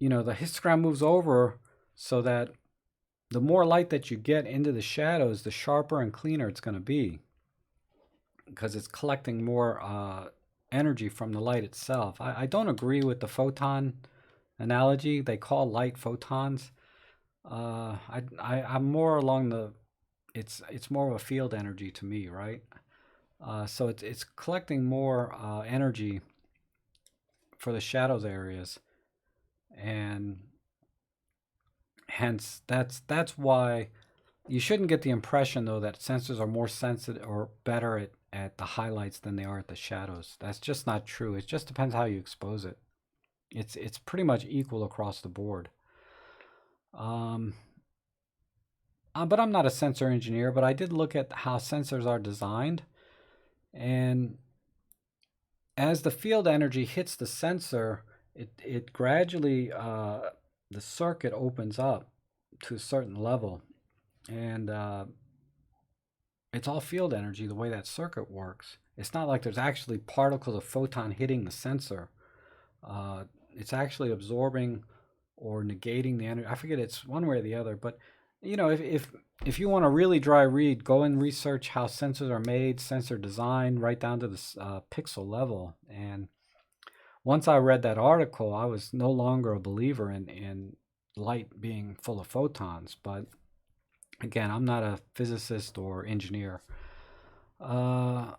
the histogram moves over so that the more light that you get into the shadows, the sharper and cleaner it's going to be because it's collecting more energy from the light itself. I don't agree with the photon analogy. They call light photons. I'm more along the it's more of a field energy to me, right? So it's collecting more energy for the shadows areas, and hence that's why you shouldn't get the impression though that sensors are more sensitive or better at the highlights than they are at the shadows. That's just not true. It just depends how you expose it. It's pretty much equal across the board. But I'm not a sensor engineer, but I did look at how sensors are designed. And as the field energy hits the sensor, it gradually, the circuit opens up to a certain level. And it's all field energy the way that circuit works. It's not like there's actually particles of photon hitting the sensor. It's actually absorbing or negating the energy. I forget, it's one way or the other, but if you want a really dry read, go and research how sensors are made, sensor design, right down to the pixel level. And once I read that article, I was no longer a believer in light being full of photons. But again, I'm not a physicist or engineer. EM10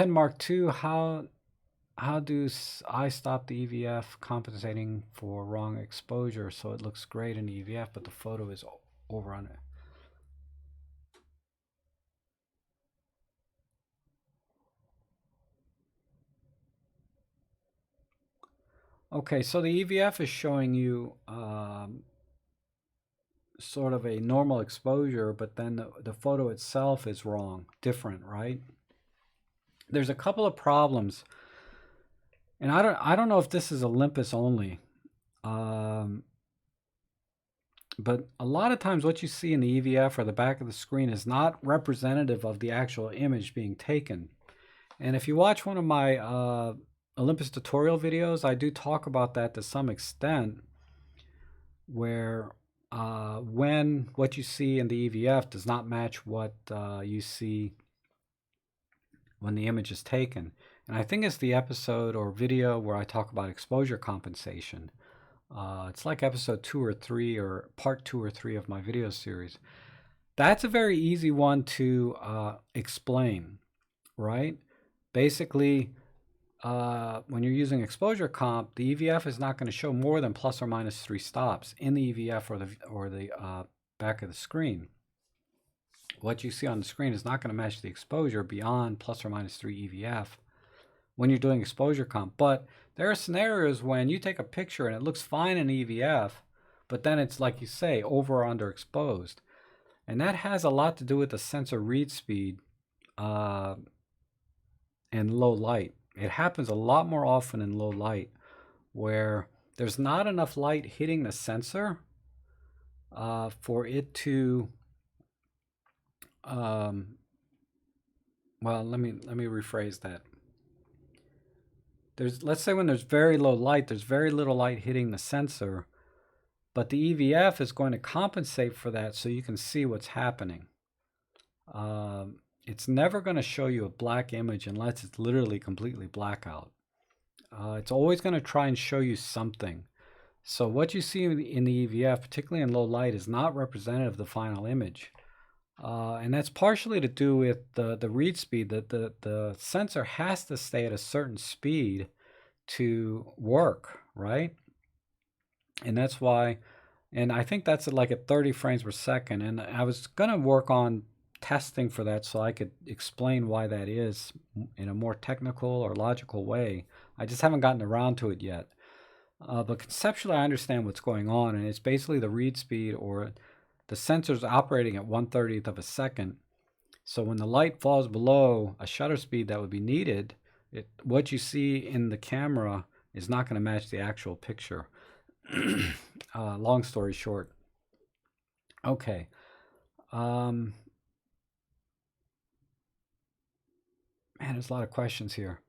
Mark II, how do I stop the EVF compensating for wrong exposure so it looks great in EVF, but the photo is over on it? Okay, so the EVF is showing you sort of a normal exposure, but then the photo itself is wrong, different, right? There's a couple of problems, and I don't know if this is Olympus only. But a lot of times what you see in the EVF or the back of the screen is not representative of the actual image being taken. And if you watch one of my Olympus tutorial videos, I do talk about that to some extent, where when what you see in the EVF does not match what you see when the image is taken. And I think it's the episode or video where I talk about exposure compensation. It's like episode 2 or 3 or part 2 or 3 of my video series. That's a very easy one to explain, right? Basically, when you're using exposure comp, the EVF is not going to show more than plus or minus 3 stops in the EVF or the back of the screen. What you see on the screen is not going to match the exposure beyond plus or minus 3 EVF when you're doing exposure comp. But there are scenarios when you take a picture and it looks fine in EVF, but then it's like you say, over or underexposed. And that has a lot to do with the sensor read speed. and low light. It happens a lot more often in low light, where there's not enough light hitting the sensor for it to well, let me rephrase that. Let's say when there's very low light, there's very little light hitting the sensor, but the EVF is going to compensate for that so you can see what's happening. It's never going to show you a black image unless it's literally completely blackout. It's always going to try and show you something. So what you see in the EVF, particularly in low light, is not representative of the final image. And that's partially to do with the read speed. The sensor has to stay at a certain speed to work, right? And that's why, and I think that's like at 30 frames per second. And I was going to work on testing for that so I could explain why that is in a more technical or logical way. I just haven't gotten around to it yet. But conceptually, I understand what's going on, and it's basically the read speed, or the sensor's operating at 1/30th of a second. So when the light falls below a shutter speed that would be needed, what you see in the camera is not going to match the actual picture. Long story short. Okay. Man, there's a lot of questions here.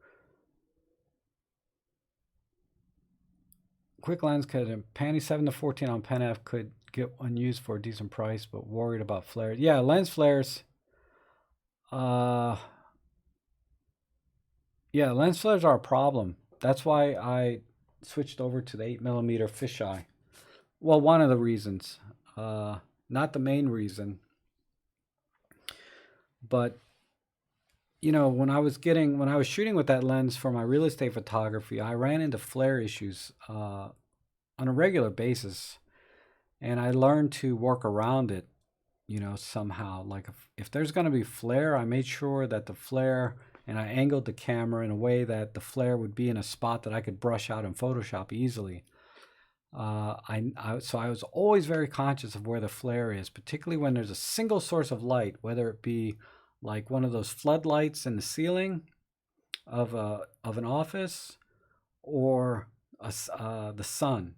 Quick lens could Panty 7 to 14 on Pen F could get one used for a decent price, but worried about flares. Yeah, lens flares. Yeah, lens flares are a problem. That's why I switched over to the 8mm fisheye. Well, one of the reasons, not the main reason, but you know, when I was shooting with that lens for my real estate photography, I ran into flare issues on a regular basis, and I learned to work around it, you know, somehow. Like if there's going to be flare, I made sure that the flare, and I angled the camera in a way that the flare would be in a spot that I could brush out in Photoshop easily. So I was always very conscious of where the flare is, particularly when there's a single source of light, whether it be like one of those floodlights in the ceiling of an office, or the sun.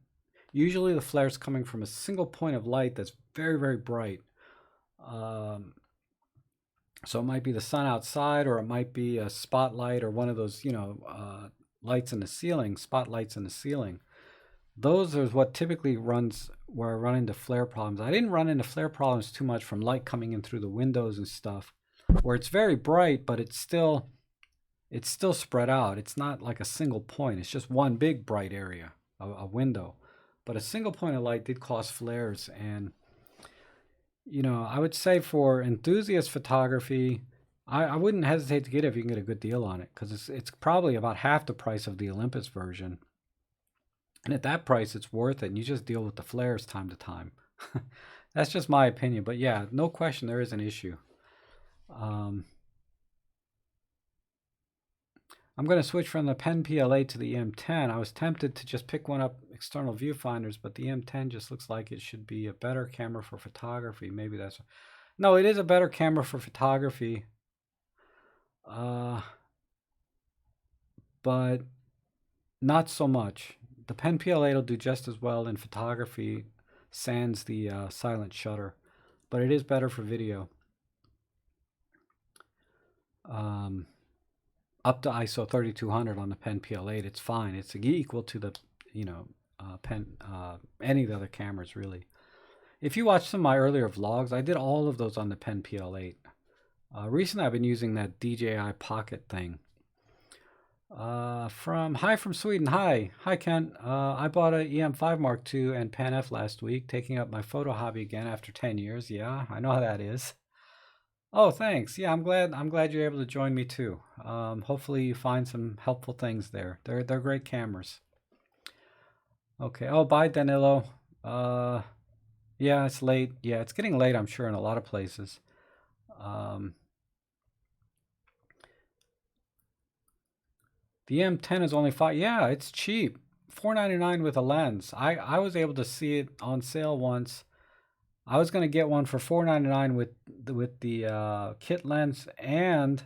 Usually the flare is coming from a single point of light that's very, very bright. So it might be the sun outside, or it might be a spotlight, or one of those, you know, lights in the ceiling, spotlights in the ceiling. Those are what typically runs where I run into flare problems. I didn't run into flare problems too much from light coming in through the windows and stuff, where it's very bright, but it's still spread out. It's not like a single point. It's just one big bright area, a window. But a single point of light did cause flares. And, you know, I would say for enthusiast photography, I wouldn't hesitate to get it if you can get a good deal on it, because it's probably about half the price of the Olympus version. And at that price, it's worth it, and you just deal with the flares time to time. That's just my opinion. But yeah, no question, there is an issue. I'm going to switch from the Pen PLA to the EM10. I was tempted to just pick one up external viewfinders, but the EM10 just looks like it should be a better camera for photography. Maybe that's... No, it is a better camera for photography. But not so much. The Pen PLA will do just as well in photography, sans the silent shutter, but it is better for video. Up to ISO 3200 on the Pen PLA, it's fine. It's equal to the, you know, any of the other cameras, really. If you watch some of my earlier vlogs, I did all of those on the Pen PL8. Recently, I've been using that DJI Pocket thing. Hi from Sweden. Hi Ken. I bought an EM5 Mark II and Pan F last week, taking up my photo hobby again after 10 years. Yeah, I know how that is. Oh, thanks. Yeah, I'm glad you're able to join me too. Hopefully you find some helpful things there. They're great cameras. Okay. Oh, bye Danilo. Yeah, it's late. Yeah, it's getting late, I'm sure, in a lot of places. The EM10 is only $5. Yeah, it's cheap. $4.99 with a lens. I was able to see it on sale once. I was going to get one for $4.99 with the kit lens and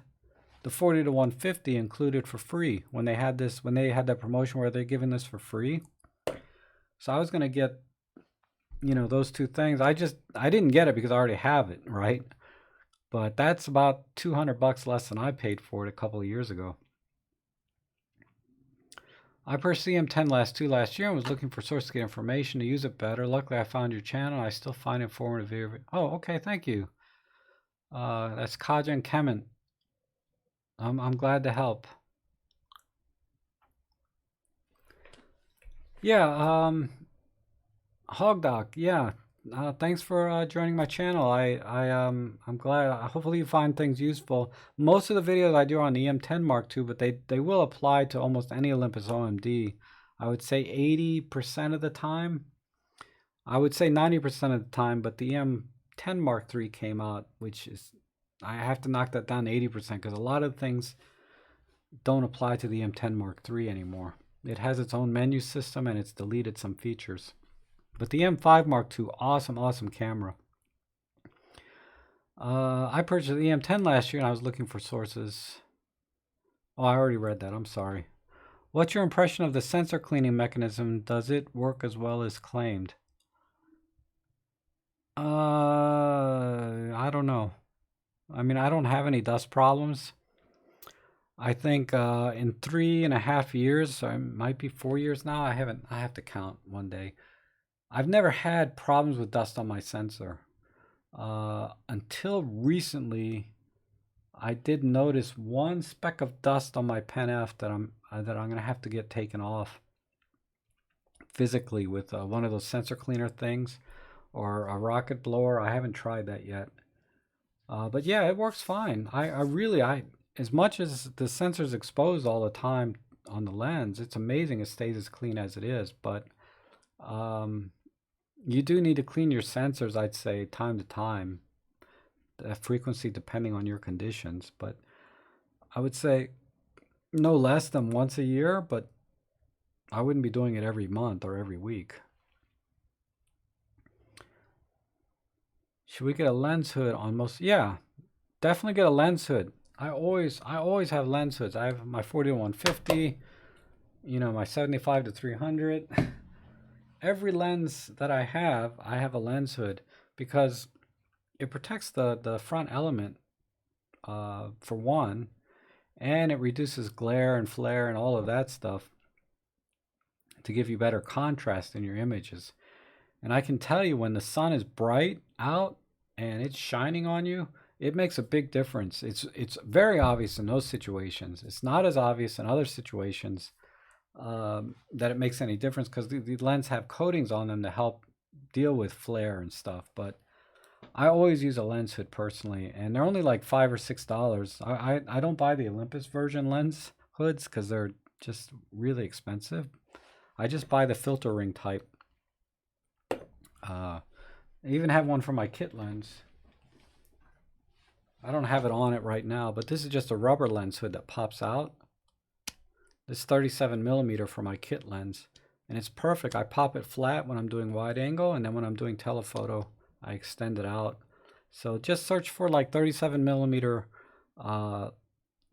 the 40 to 150 included for free when they had this, when they had that promotion where they're giving this for free. So I was going to get, you know, those two things. I didn't get it because I already have it, right? But that's about 200 bucks less than I paid for it a couple of years ago. I purchased EM10 last year and was looking for source to get information to use it better. Luckily, I found your channel. I still find it informative. Oh, okay, thank you. That's Kaja and Kemen. I'm glad to help. Yeah, Hogdoc, yeah. Thanks for joining my channel. I'm glad. Hopefully you find things useful. Most of the videos I do are on the EM10 Mark II, but they will apply to almost any Olympus OMD. I would say 80% of the time. I would say 90% of the time, but the EM10 Mark III came out, which is, I have to knock that down to 80% because a lot of things don't apply to the EM10 Mark III anymore. It has its own menu system and it's deleted some features. But the EM5 Mark II, awesome camera. I purchased the EM10 last year and I was looking for sources. Oh, I already read that. I'm sorry. What's your impression of the sensor cleaning mechanism? Does it work as well as claimed? I don't know. I mean, I don't have any dust problems. I think in 3.5 years, or it might be 4 years now. I have to count one day. I've never had problems with dust on my sensor. Until recently, I did notice one speck of dust on my Pen F that I'm gonna have to get taken off physically with one of those sensor cleaner things or a rocket blower. I haven't tried that yet. But yeah, it works fine. I really, as much as the sensor's exposed all the time on the lens, it's amazing it stays as clean as it is. But you do need to clean your sensors, I'd say, time to time. The frequency depending on your conditions. But I would say no less than once a year, but I wouldn't be doing it every month or every week. Should we get a lens hood on most? Yeah, definitely get a lens hood. I always have lens hoods. I have my 40 to 150, you know, my 75 to 300. Every lens that I have a lens hood because it protects the front element for one, and it reduces glare and flare and all of that stuff to give you better contrast in your images. And I can tell you when the sun is bright out and it's shining on you, it makes a big difference. It's very obvious in those situations. It's not as obvious in other situations that it makes any difference because the lens have coatings on them to help deal with flare and stuff. But I always use a lens hood personally, and they're only like $5 or $6. I don't buy the Olympus version lens hoods because they're just really expensive. I just buy the filter ring type. I even have one for my kit lens. I don't have it on it right now, but this is just a rubber lens hood that pops out. This 37mm for my kit lens, and it's perfect. I pop it flat when I'm doing wide angle, and then when I'm doing telephoto, I extend it out. So just search for like 37mm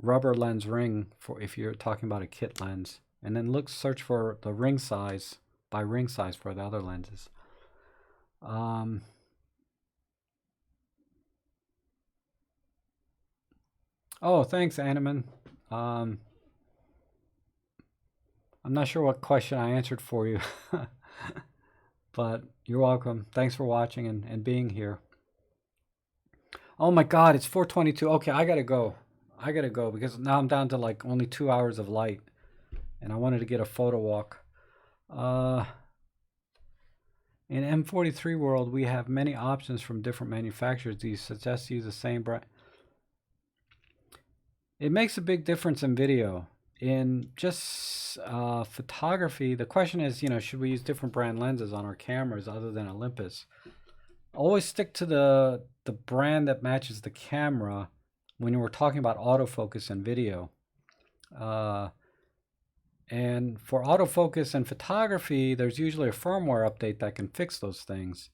rubber lens ring for if you're talking about a kit lens, and then search for the ring size by ring size for the other lenses. Oh, thanks, Animan. I'm not sure what question I answered for you, but you're welcome. Thanks for watching and being here. Oh my God, it's 4:22. Okay, I gotta go. I gotta go because now I'm down to like only 2 hours of light, and I wanted to get a photo walk. In M43 world, we have many options from different manufacturers. Do you suggest to use the same brand? It makes a big difference in video. In just photography, the question is, you know, should we use different brand lenses on our cameras other than Olympus? Always stick to the brand that matches the camera when we're talking about autofocus and video. And for autofocus and photography, there's usually a firmware update that can fix those things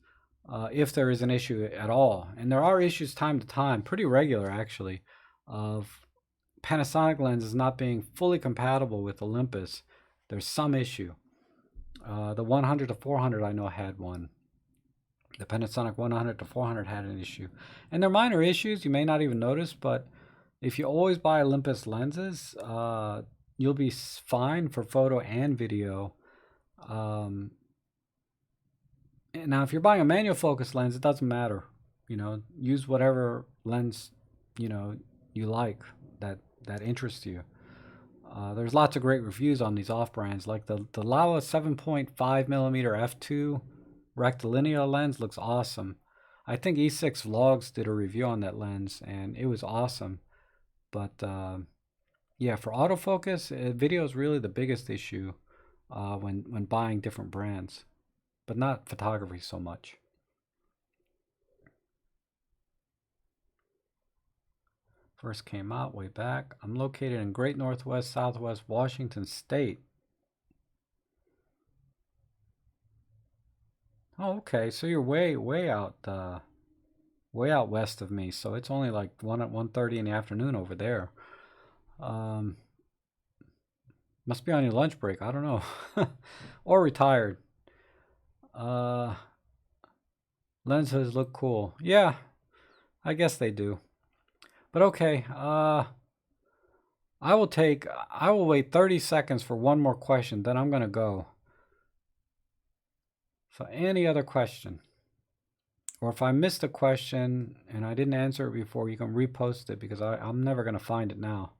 if there is an issue at all. And there are issues time to time, pretty regular actually, of Panasonic lenses not being fully compatible with Olympus, there's some issue. The 100 to 400 I know had one. The Panasonic 100 to 400 had an issue. And they're minor issues you may not even notice, but if you always buy Olympus lenses, you'll be fine for photo and video. Now, if you're buying a manual focus lens, it doesn't matter. You know, use whatever lens, you know, you like that interests you. There's lots of great reviews on these off brands, like the Laowa 7.5 millimeter f2 rectilinear lens looks awesome. I think E6 Vlogs did a review on that lens, and it was awesome. But yeah, for autofocus, video is really the biggest issue when buying different brands, but not photography so much. First came out way back. I'm located in Great Northwest, Southwest Washington State. Oh, okay. So you're way out west of me. So it's only like 1:30 in the afternoon over there. Must be on your lunch break. I don't know, or retired. Lenses look cool. Yeah, I guess they do. But okay, I will wait 30 seconds for one more question, then I'm going to go. So any other question? Or if I missed a question and I didn't answer it before, you can repost it because I'm never going to find it now.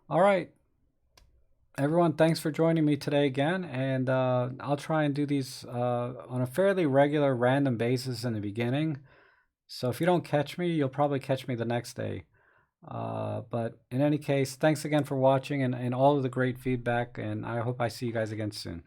All right. Everyone, thanks for joining me today again, and I'll try and do these on a fairly regular, random basis in the beginning. So if you don't catch me, you'll probably catch me the next day. But in any case, thanks again for watching and all of the great feedback, and I hope I see you guys again soon.